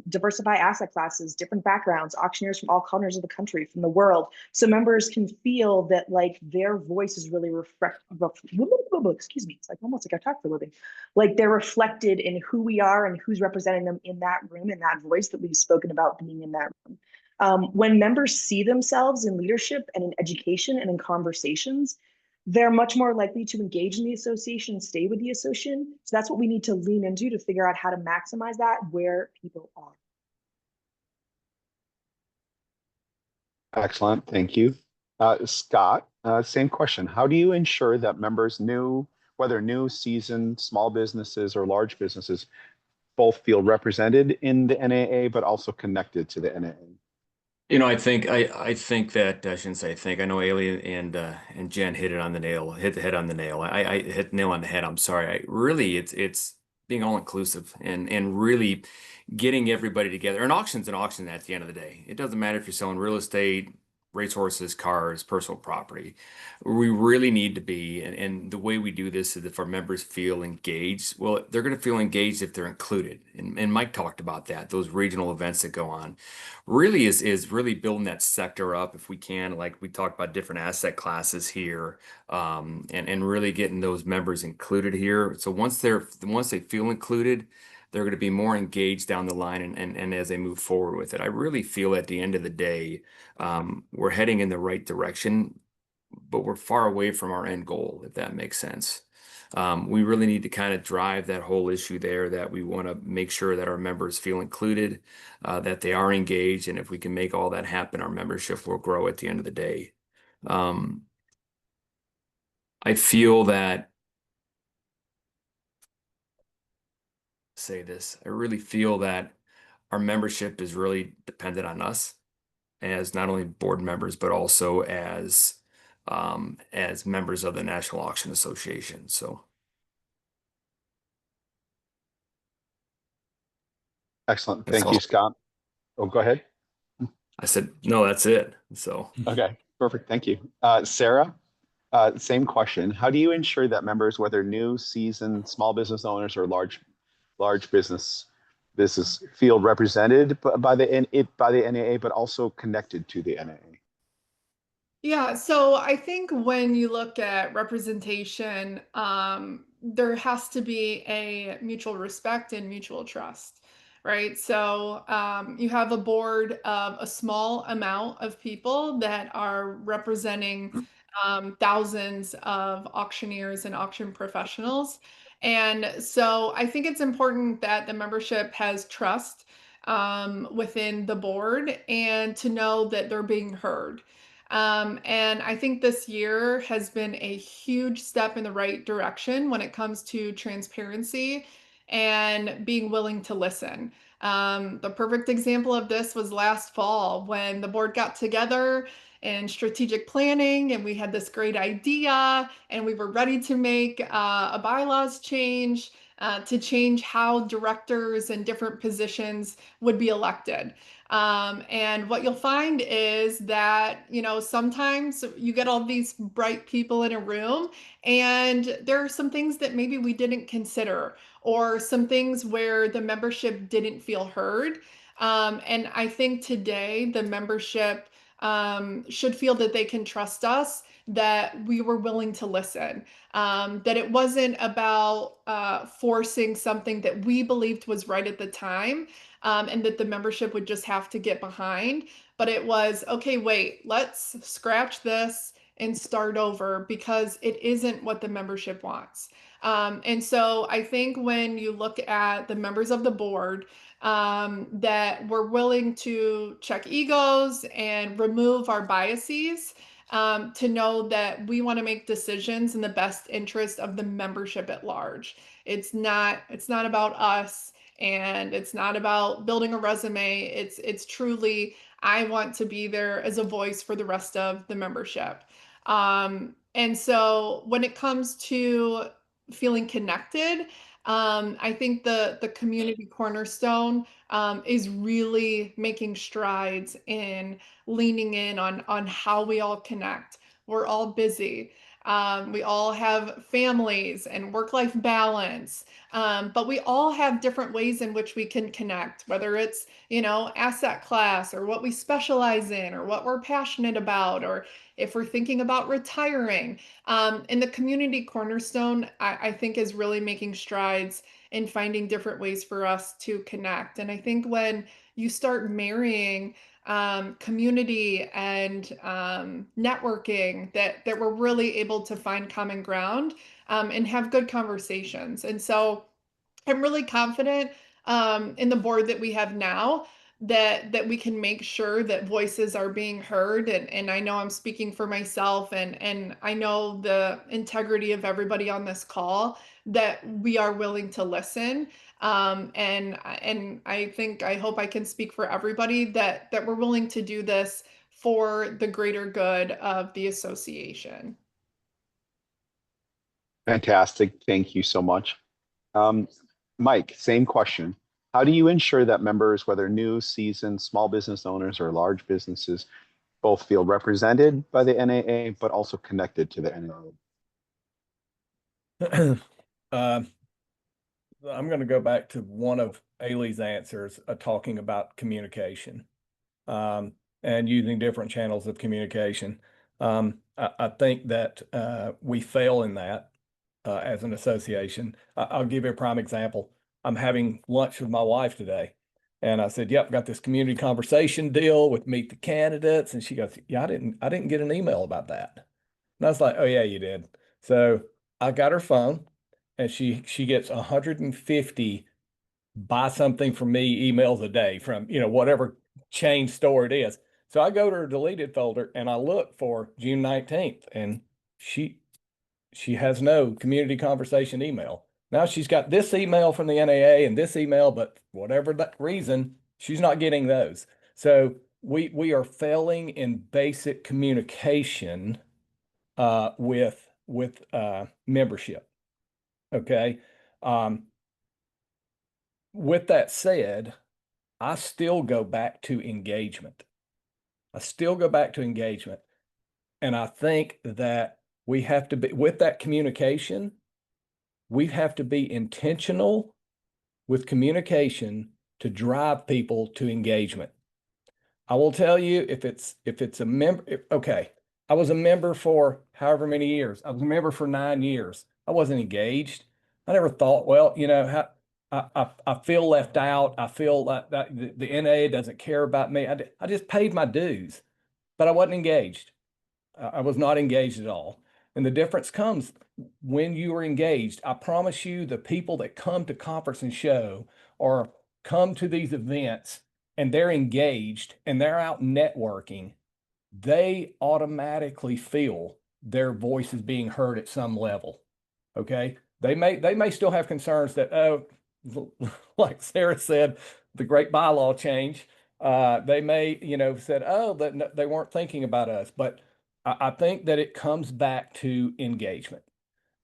diversify asset classes, different backgrounds, auctioneers from all corners of the country, from the world, so members can feel that like their voice is really excuse me, it's like almost like I talk for a living, like they're reflected in who we are and who's representing them in that room, in that voice that we've spoken about being in that room. When members see themselves in leadership and in education and in conversations, they're much more likely to engage in the association and stay with the association. So that's what we need to lean into to figure out how to maximize that where people are. Excellent, thank you. Scott, same question. How do you ensure that members whether new, seasoned, small businesses or large businesses, both feel represented in the NAA, but also connected to the NAA? I think that I shouldn't say I think. I know Ailey and Jen hit the head on the nail. I hit the nail on the head. I'm sorry. It's being all inclusive and really getting everybody together. An auction's an auction at the end of the day. It doesn't matter if you're selling real estate, racehorses, cars, personal property. We really need to be, and the way we do this is if our members feel engaged. Well, they're going to feel engaged if they're included. And Mike talked about that, those regional events that go on. Really is really building that sector up if we can, like we talked about different asset classes here, and really getting those members included here. So once they feel included, they're going to be more engaged down the line and as they move forward with it. I really feel at the end of the day, we're heading in the right direction, but we're far away from our end goal, if that makes sense. We really need to kind of drive that whole issue there, that we want to make sure that our members feel included, that they are engaged. And if we can make all that happen, our membership will grow at the end of the day. I feel that, I really feel that our membership is really dependent on us as not only board members, but also as members of the National Auction Association. So. Excellent. Thank you, Scott. Oh, go ahead. I said, no, that's it. So. Okay, perfect. Thank you. Sarah, same question. How do you ensure that members, whether new, seasoned, small business owners or large business feel represented by the NAA, but also connected to the NAA? Yeah, so I think when you look at representation, there has to be a mutual respect and mutual trust, right? So you have a board of a small amount of people that are representing thousands of auctioneers and auction professionals. And so I think it's important that the membership has trust within the board and to know that they're being heard. And I think this year has been a huge step in the right direction when it comes to transparency and being willing to listen. The perfect example of this was last fall when the board got together in strategic planning and we had this great idea and we were ready to make a bylaws change to change how directors and different positions would be elected. And what you'll find is that, sometimes you get all these bright people in a room and there are some things that maybe we didn't consider or some things where the membership didn't feel heard. And I think today the membership should feel that they can trust us, that we were willing to listen, that it wasn't about forcing something that we believed was right at the time, and that the membership would just have to get behind. But it was, okay, wait, let's scratch this and start over because it isn't what the membership wants. And so I think when you look at the members of the board, that we're willing to check egos and remove our biases, to know that we want to make decisions in the best interest of the membership at large. It's not about us, and it's not about building a resume. It's truly, I want to be there as a voice for the rest of the membership. And so when it comes to feeling connected, I think the community cornerstone is really making strides in leaning in on how we all connect. We're all busy. We all have families and work-life balance, but we all have different ways in which we can connect, whether it's, asset class, or what we specialize in, or what we're passionate about, or if we're thinking about retiring. And the community cornerstone, I think, is really making strides in finding different ways for us to connect. And I think when you start marrying community and networking, that we're really able to find common ground and have good conversations. And so I'm really confident in the board that we have now, that we can make sure that voices are being heard. And I know I'm speaking for myself, and I know the integrity of everybody on this call, that we are willing to listen. And I hope I can speak for everybody, that we're willing to do this for the greater good of the association. Fantastic. Thank you so much. Mike, same question. How do you ensure that members, whether new, seasoned, small business owners, or large businesses, both feel represented by the NAA, but also connected to the NAA? I'm going to go back to one of Ailey's answers, talking about communication, and using different channels of communication. I think that we fail in that as an association. I'll give you a prime example. I'm having lunch with my wife today, and I said, "Yep, got this community conversation deal with Meet the Candidates," and she goes, "Yeah, I didn't get an email about that." And I was like, "Oh yeah, you did." So I got her phone, and she gets 150 buy something from me emails a day from, whatever chain store it is. So I go to her deleted folder and I look for June 19th, and she has no community conversation email. Now she's got this email from the NAA and this email, but whatever that reason, she's not getting those. So we are failing in basic communication with membership. Okay. With that said, I still go back to engagement. And I think that we have to be, with that communication, we have to be intentional with communication to drive people to engagement. I will tell you, if it's a member, okay, I was a member for however many years. I was a member for 9 years. I wasn't engaged. I never thought, well, I feel left out. I feel that the NA doesn't care about me. I just paid my dues, but I wasn't engaged. I was not engaged at all. And the difference comes when you are engaged. I promise you, the people that come to Conference and Show or come to these events and they're engaged and they're out networking, they automatically feel their voice is being heard at some level. Okay. They may still have concerns that, oh, like Sarah said, the great bylaw change. They may, said, oh, that they weren't thinking about us. But I think that it comes back to engagement.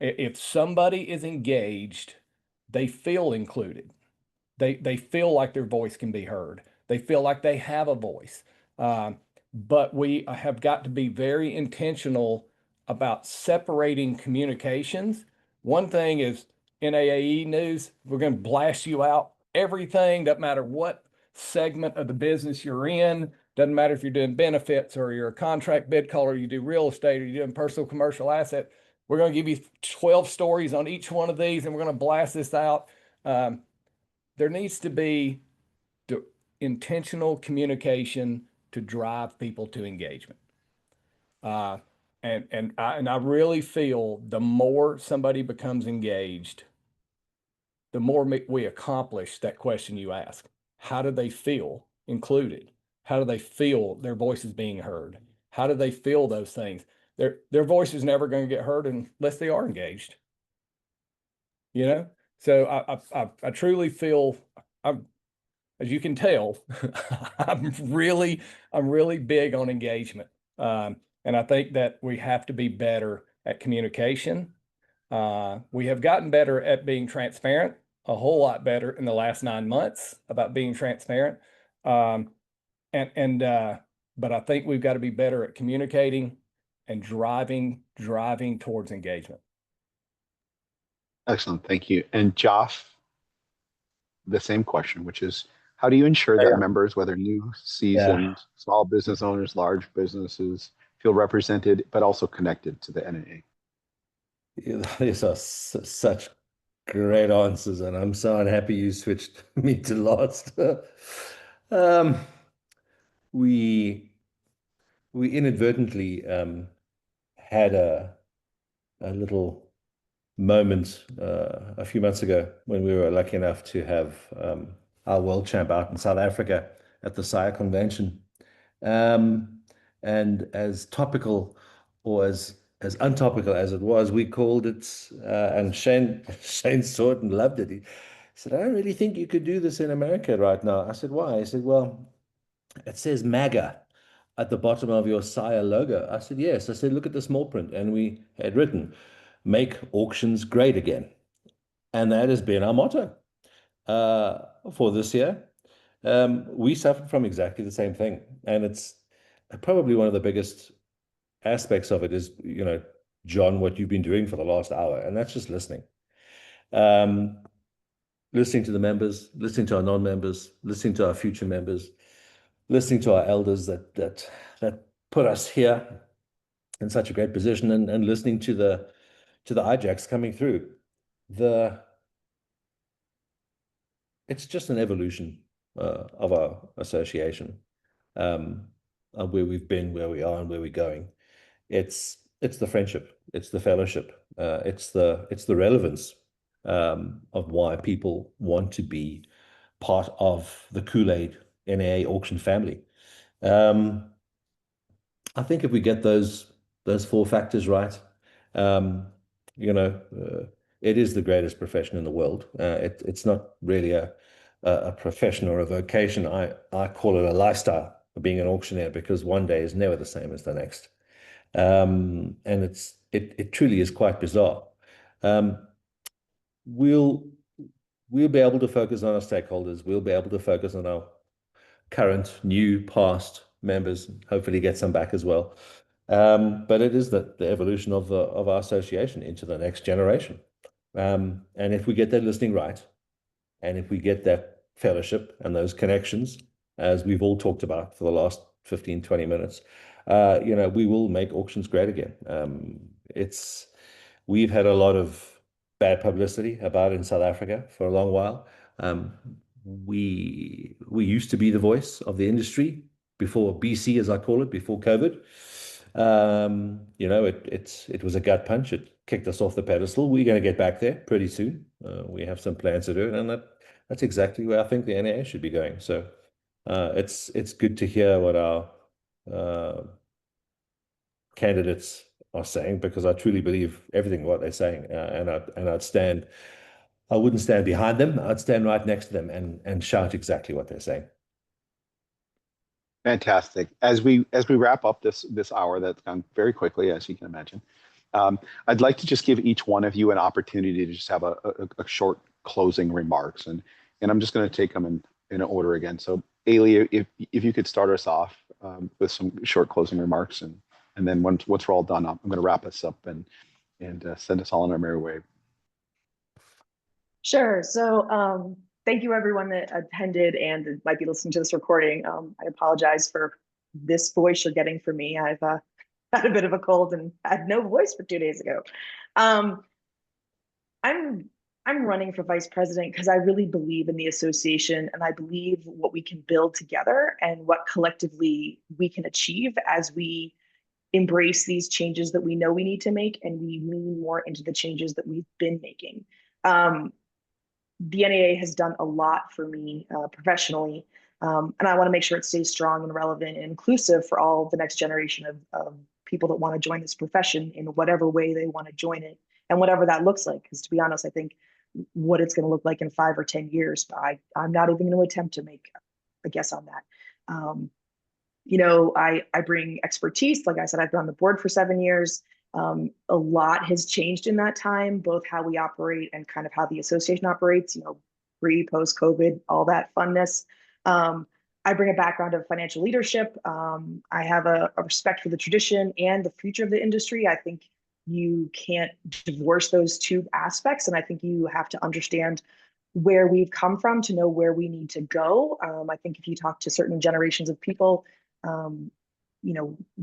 If somebody is engaged, they feel included. They feel like their voice can be heard. They feel like they have a voice. But we have got to be very intentional about separating communications. One thing is NAAE news. We're going to blast you out everything. Doesn't matter what segment of the business you're in. Doesn't matter if you're doing benefits or you're a contract bid caller, you do real estate, or you're doing personal commercial asset. We're going to give you 12 stories on each one of these, and we're going to blast this out. There needs to be intentional communication to drive people to engagement. And I really feel the more somebody becomes engaged, the more we accomplish that question you ask. How do they feel included? How do they feel their voice is being heard? How do they feel those things? Their voice is never going to get heard unless they are engaged. You know? So I truly feel as you can tell, I'm really big on engagement. And I think that we have to be better at communication. We have gotten better at being transparent, a whole lot better in the last 9 months about being transparent. But I think we've got to be better at communicating and driving towards engagement. Excellent, thank you. And Joff, the same question, which is, how do you ensure that members, whether new, seasoned, small business owners, large businesses, feel represented, but also connected to the NAA? These are such great answers, and I'm so unhappy you switched me to last. We inadvertently had a little moment a few months ago when we were lucky enough to have our world champ out in South Africa at the SIRE convention. And as topical or as untopical as it was, we called it, and Shane saw it and loved it. He said, I don't really think you could do this in America right now. I said, why? He said, well, it says MAGA at the bottom of your SIRE logo. I said, yes. I said, look at the small print. And we had written, make auctions great again. And that has been our motto for this year. We suffered from exactly the same thing. And it's probably one of the biggest aspects of it is, you know, John, what you've been doing for the last hour, and that's just listening. Listening to the members, listening to our non-members, listening to our future members, listening to our elders that put us here in such a great position, and listening to the IJACs coming through. It's just an evolution of our association, of where we've been, where we are, and where we're going. It's the friendship, it's the fellowship, it's the relevance of why people want to be part of the Kool-Aid NAA auction family. I think if we get those 4 factors right, you know, it is the greatest profession in the world. It's not really a profession or a vocation. I call it a lifestyle of being an auctioneer, because one day is never the same as the next. And it truly is quite bizarre. We'll be able to focus on our stakeholders. We'll be able to focus on our current, new, past members, hopefully get some back as well. But it is the evolution of our association into the next generation. And if we get that listening right, and if we get that fellowship and those connections, as we've all talked about for the last 15, 20 minutes, you know, we will make auctions great again. We've had a lot of bad publicity about it in South Africa for a long while. We used to be the voice of the industry before BC, as I call it, before COVID. You know, it was a gut punch. It kicked us off the pedestal. We're going to get back there pretty soon. We have some plans to do it, and that's exactly where I think the NAA should be going. So it's good to hear what our candidates are saying, because I truly believe everything what they're saying, and I wouldn't stand behind them. I'd stand right next to them and shout exactly what they're saying. Fantastic. As we wrap up this hour that's gone very quickly, as you can imagine, I'd like to just give each one of you an opportunity to just have a short closing remarks, and I'm just going to take them in order again. So, Ailey, if you could start us off with some short closing remarks, and then once we're all done, I'm going to wrap us up and send us all on our merry way. Sure. So thank you everyone that attended and might be listening to this recording. I apologize for this voice you're getting from me. I've had a bit of a cold and had no voice for 2 days ago. I'm running for vice president because I really believe in the association, and I believe what we can build together and what collectively we can achieve as we embrace these changes that we know we need to make, and we lean more into the changes that we've been making. The NAA has done a lot for me professionally, and I want to make sure it stays strong and relevant and inclusive for all the next generation of people that want to join this profession in whatever way they want to join it, and whatever that looks like. Because to be honest, I think what it's going to look like in 5 or 10 years, I'm not even going to attempt to make a guess on that. I bring expertise. Like I said, I've been on the board for 7 years. A lot has changed in that time, both how we operate and kind of how the association operates, pre, post COVID, all that funness. I bring a background of financial leadership. I have a respect for the tradition and the future of the industry. I think you can't divorce those two aspects. And I think you have to understand where we've come from to know where we need to go. I think if you talk to certain generations of people,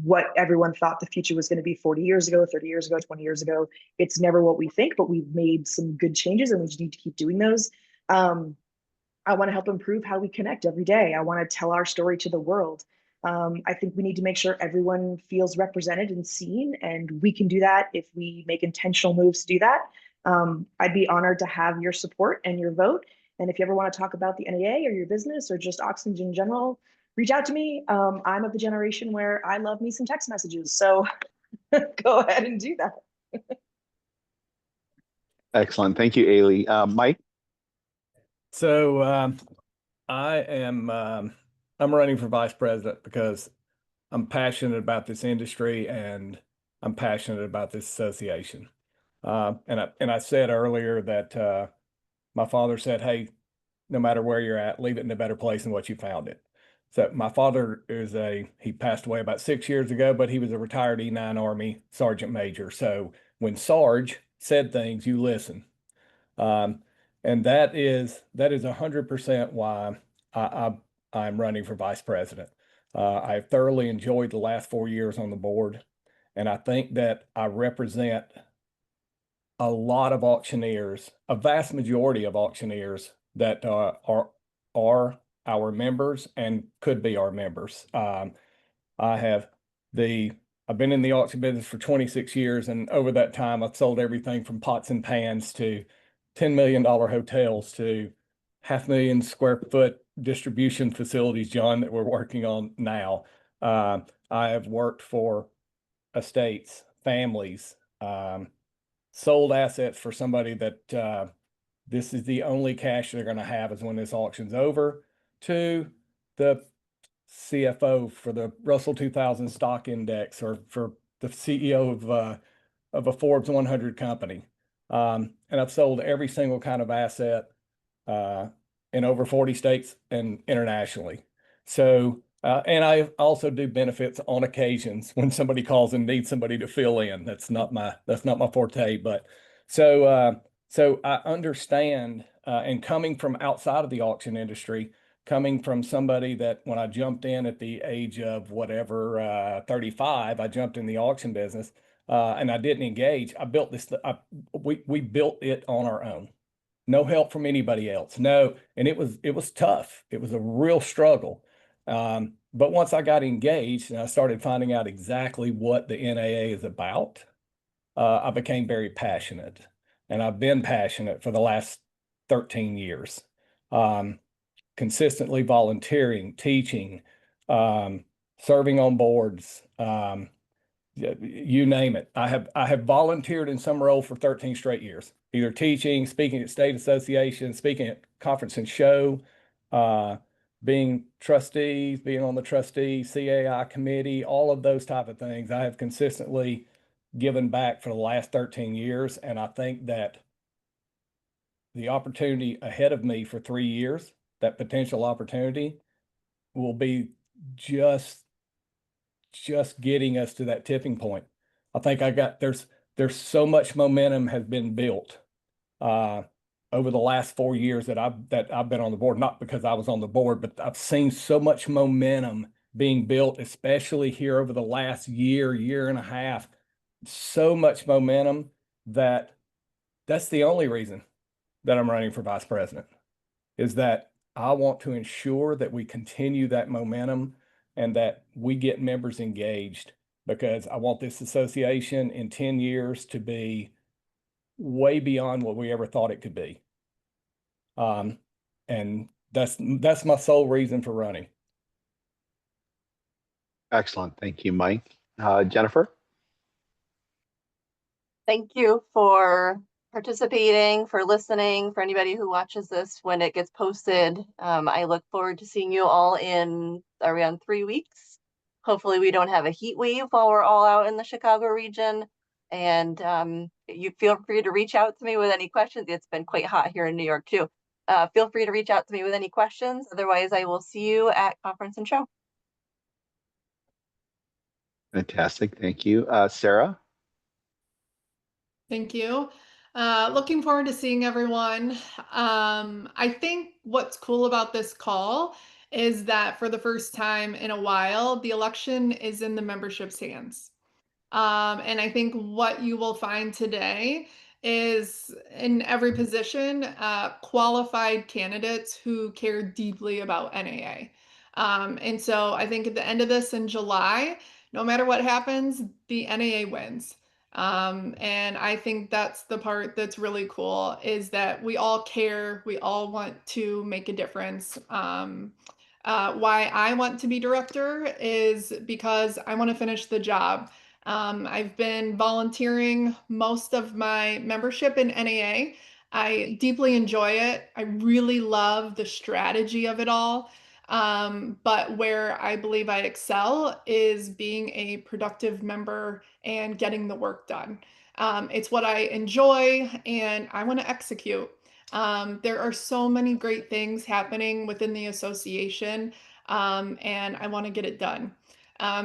what everyone thought the future was going to be 40 years ago, 30 years ago, 20 years ago, it's never what we think, but we've made some good changes and we just need to keep doing those. I want to help improve how we connect every day. I want to tell our story to the world. I think we need to make sure everyone feels represented and seen, and we can do that if we make intentional moves to do that. I'd be honored to have your support and your vote. And if you ever want to talk about the NAA or your business or just Oxens in general, reach out to me. I'm of the generation where I love me some text messages. So go ahead and do that. Excellent. Thank you, Ailey. Mike? So I'm running for vice president because I'm passionate about this industry and I'm passionate about this association. And I said earlier that my father said, "Hey, no matter where you're at, leave it in a better place than what you found it." So my father he passed away about 6 years ago, but he was a retired E9 Army Sergeant Major. So when Sarge said things, you listen. And that is 100% why I'm running for vice president. I thoroughly enjoyed the last 4 years on the board, and I think that I represent a lot of auctioneers, a vast majority of auctioneers that are our members and could be our members. I've been in the auction business for 26 years, and over that time, I've sold everything from pots and pans to $10 million hotels to 500,000 square foot distribution facilities, John, that we're working on now. I have worked for estates, families, sold assets for somebody that this is the only cash they're going to have is when this auction's over, to the CFO for the Russell 2000 stock index, or for the CEO of a Forbes 100 company. And I've sold every single kind of asset in over 40 states and internationally. So, and I also do benefits on occasions when somebody calls and needs somebody to fill in. That's not my forte, but so I understand, and coming from outside of the auction industry, coming from somebody that when I jumped in at the age of 35, I jumped in the auction business, and I didn't engage. I built this, we built it on our own. No help from anybody else. No, and it was tough. It was a real struggle. But once I got engaged and I started finding out exactly what the NAA is about, I became very passionate, and I've been passionate for the last 13 years. Consistently volunteering, teaching, serving on boards, you name it. I have volunteered in some role for 13 straight years, either teaching, speaking at state associations, speaking at conference and show, being trustees, being on the trustee, CAI committee, all of those type of things. I have consistently given back for the last 13 years. And I think that the opportunity ahead of me for 3 years, that potential opportunity, will be just getting us to that tipping point. I think there's so much momentum has been built over the last 4 years that I've been on the board, not because I was on the board, but I've seen so much momentum being built, especially here over the last year and a half. So much momentum that's the only reason that I'm running for vice president, is that I want to ensure that we continue that momentum and that we get members engaged because I want this association in 10 years to be way beyond what we ever thought it could be. And that's my sole reason for running. Excellent. Thank you, Mike. Jennifer? Thank you for participating, for listening, for anybody who watches this when it gets posted. I look forward to seeing you all in around 3 weeks. Hopefully we don't have a heat wave while we're all out in the Chicago region. And you feel free to reach out to me with any questions. It's been quite hot here in New York too. Feel free to reach out to me with any questions. Otherwise, I will see you at conference and show. Fantastic. Thank you. Sarah? Thank you. Looking forward to seeing everyone. I think what's cool about this call is that for the first time in a while, the election is in the membership's hands. And I think what you will find today is in every position, qualified candidates who care deeply about NAA. And so I think at the end of this in July, no matter what happens, the NAA wins. And I think that's the part that's really cool is that we all care. We all want to make a difference. Why I want to be director is because I want to finish the job. I've been volunteering most of my membership in NAA. I deeply enjoy it. I really love the strategy of it all. But where I believe I excel is being a productive member and getting the work done. It's what I enjoy and I want to execute. There are so many great things happening within the association, and I want to get it done.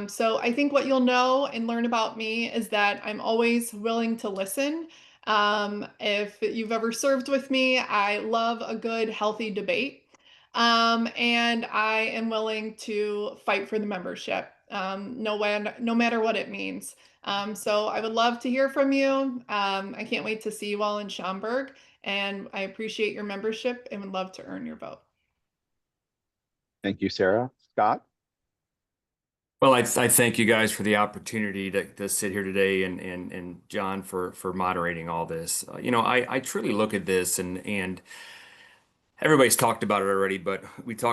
So I think what you'll know and learn about me is that I'm always willing to listen. If you've ever served with me, I love a good, healthy debate. And I am willing to fight for the membership, no matter what it means. So I would love to hear from you. I can't wait to see you all in Schaumburg, and I appreciate your membership and would love to earn your vote. Thank you, Sarah. Scott? Well, I thank you guys for the opportunity to sit here today and John for moderating all this. I truly look at this and everybody's talked about it already, but we've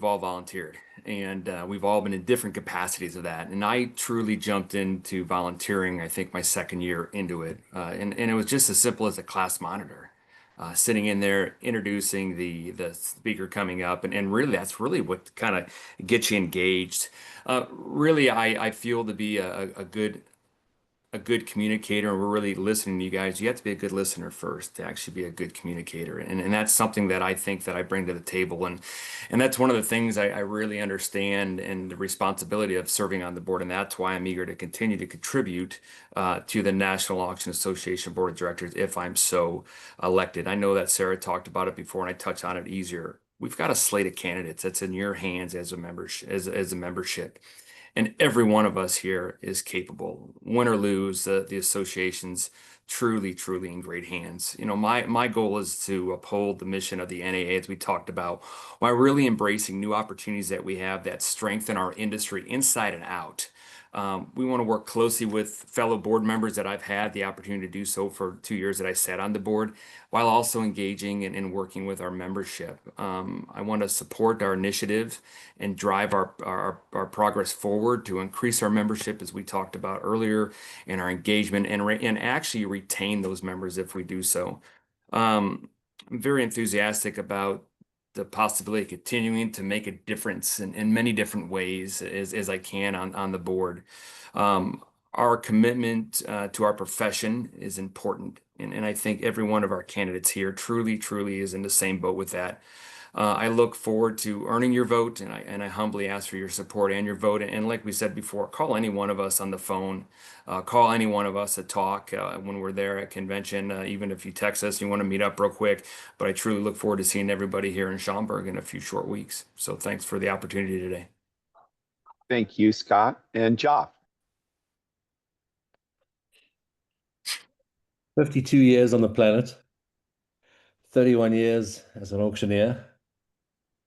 all volunteered and we've all been in different capacities of that. And I truly jumped into volunteering, I think my second year into it. And it was just as simple as a class monitor. Sitting in there, introducing the speaker coming up, and really that's really what kind of gets you engaged. Really, I feel to be a good communicator, and we're really listening to you guys. You have to be a good listener first to actually be a good communicator, and that's something that I think that I bring to the table, and that's one of the things I really understand, and the responsibility of serving on the board, and that's why I'm eager to continue to contribute to the National Auction Association Board of Directors if I'm so elected. I know that Sarah talked about it before, and I touch on it easier. We've got a slate of candidates that's in your hands as a membership. And every one of us here is capable. Win or lose, the association's truly, truly in great hands. My goal is to uphold the mission of the NAA, as we talked about, while really embracing new opportunities that we have that strengthen our industry inside and out. We want to work closely with fellow board members that I've had the opportunity to do so for 2 years that I sat on the board, while also engaging and working with our membership. I want to support our initiative and drive our progress forward to increase our membership, as we talked about earlier, and our engagement and actually retain those members if we do so. I'm very enthusiastic about the possibility of continuing to make a difference in many different ways as I can on the board. Our commitment to our profession is important, and I think every one of our candidates here truly, truly is in the same boat with that. I look forward to earning your vote, and I humbly ask for your support and your vote. And like we said before, call any one of us on the phone, call any one of us to talk when we're there at convention, even if you text us, you want to meet up real quick. But I truly look forward to seeing everybody here in Schaumburg in a few short weeks. So thanks for the opportunity today. Thank you, Scott. And Joff? 52 years on the planet, 31 years as an auctioneer.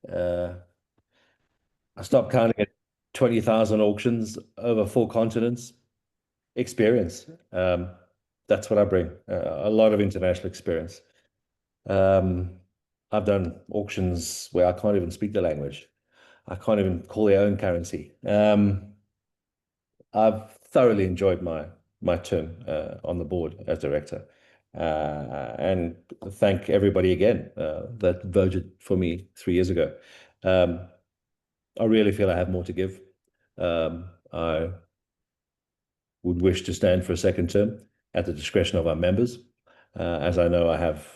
I stopped counting at 20,000 auctions over 4 continents. experience. That's what I bring, a lot of international experience. I've done auctions where I can't even speak the language. I can't even call their own currency. I've thoroughly enjoyed my term on the board as director. And thank everybody again that voted for me 3 years ago. I really feel I have more to give. I would wish to stand for a second term at the discretion of our members, as I know I have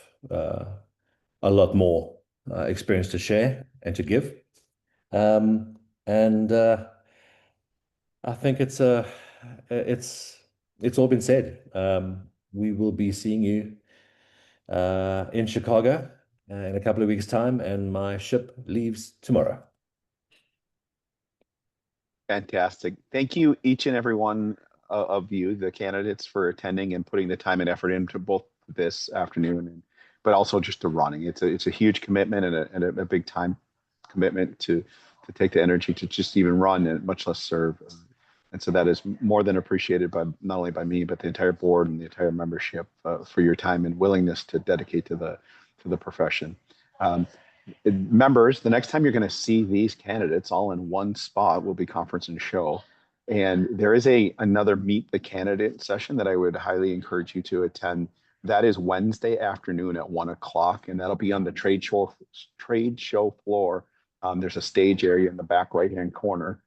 a lot more experience to share and to give. And I think it's all been said. We will be seeing you in Chicago in a couple of weeks' time, and my ship leaves tomorrow. Fantastic. Thank you, each and every one of you, the candidates, for attending and putting the time and effort into both this afternoon, but also just to running. It's a huge commitment and a big time commitment to take the energy to just even run, and much less serve. And so that is more than appreciated by not only by me, but the entire board and the entire membership for your time and willingness to dedicate to the profession. Members, the next time you're going to see these candidates all in one spot will be Conference and Show. And there is another Meet the Candidate session that I would highly encourage you to attend. That is Wednesday afternoon at 1 o'clock, and that'll be on the trade show floor. There's a stage area in the back right-hand corner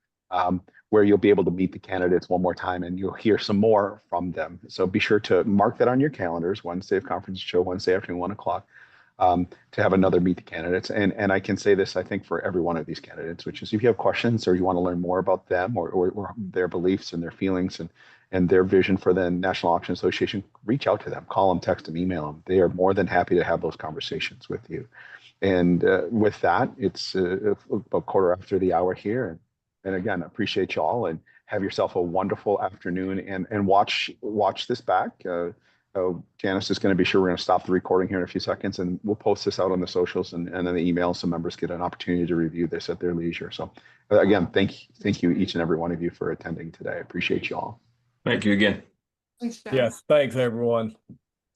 where you'll be able to meet the candidates one more time, and you'll hear some more from them. So be sure to mark that on your calendars, Wednesday of Conference and Show, Wednesday afternoon, 1 o'clock. To have another Meet the Candidates. And I can say this, I think, for every one of these candidates, which is if you have questions or you want to learn more about them or their beliefs and their feelings and their vision for the National Auction Association, reach out to them, call them, text them, email them. They are more than happy to have those conversations with you. And with that, it's about quarter after the hour here. And again, appreciate y'all, and have yourself a wonderful afternoon, and watch this back. Janice is going to be sure we're going to stop the recording here in a few seconds, and we'll post this out on the socials and then the email, so members get an opportunity to review this at their leisure. So again, thank you each and every one of you for attending today. I appreciate you all. Thank you again. Thanks, John. Yes, thanks, everyone.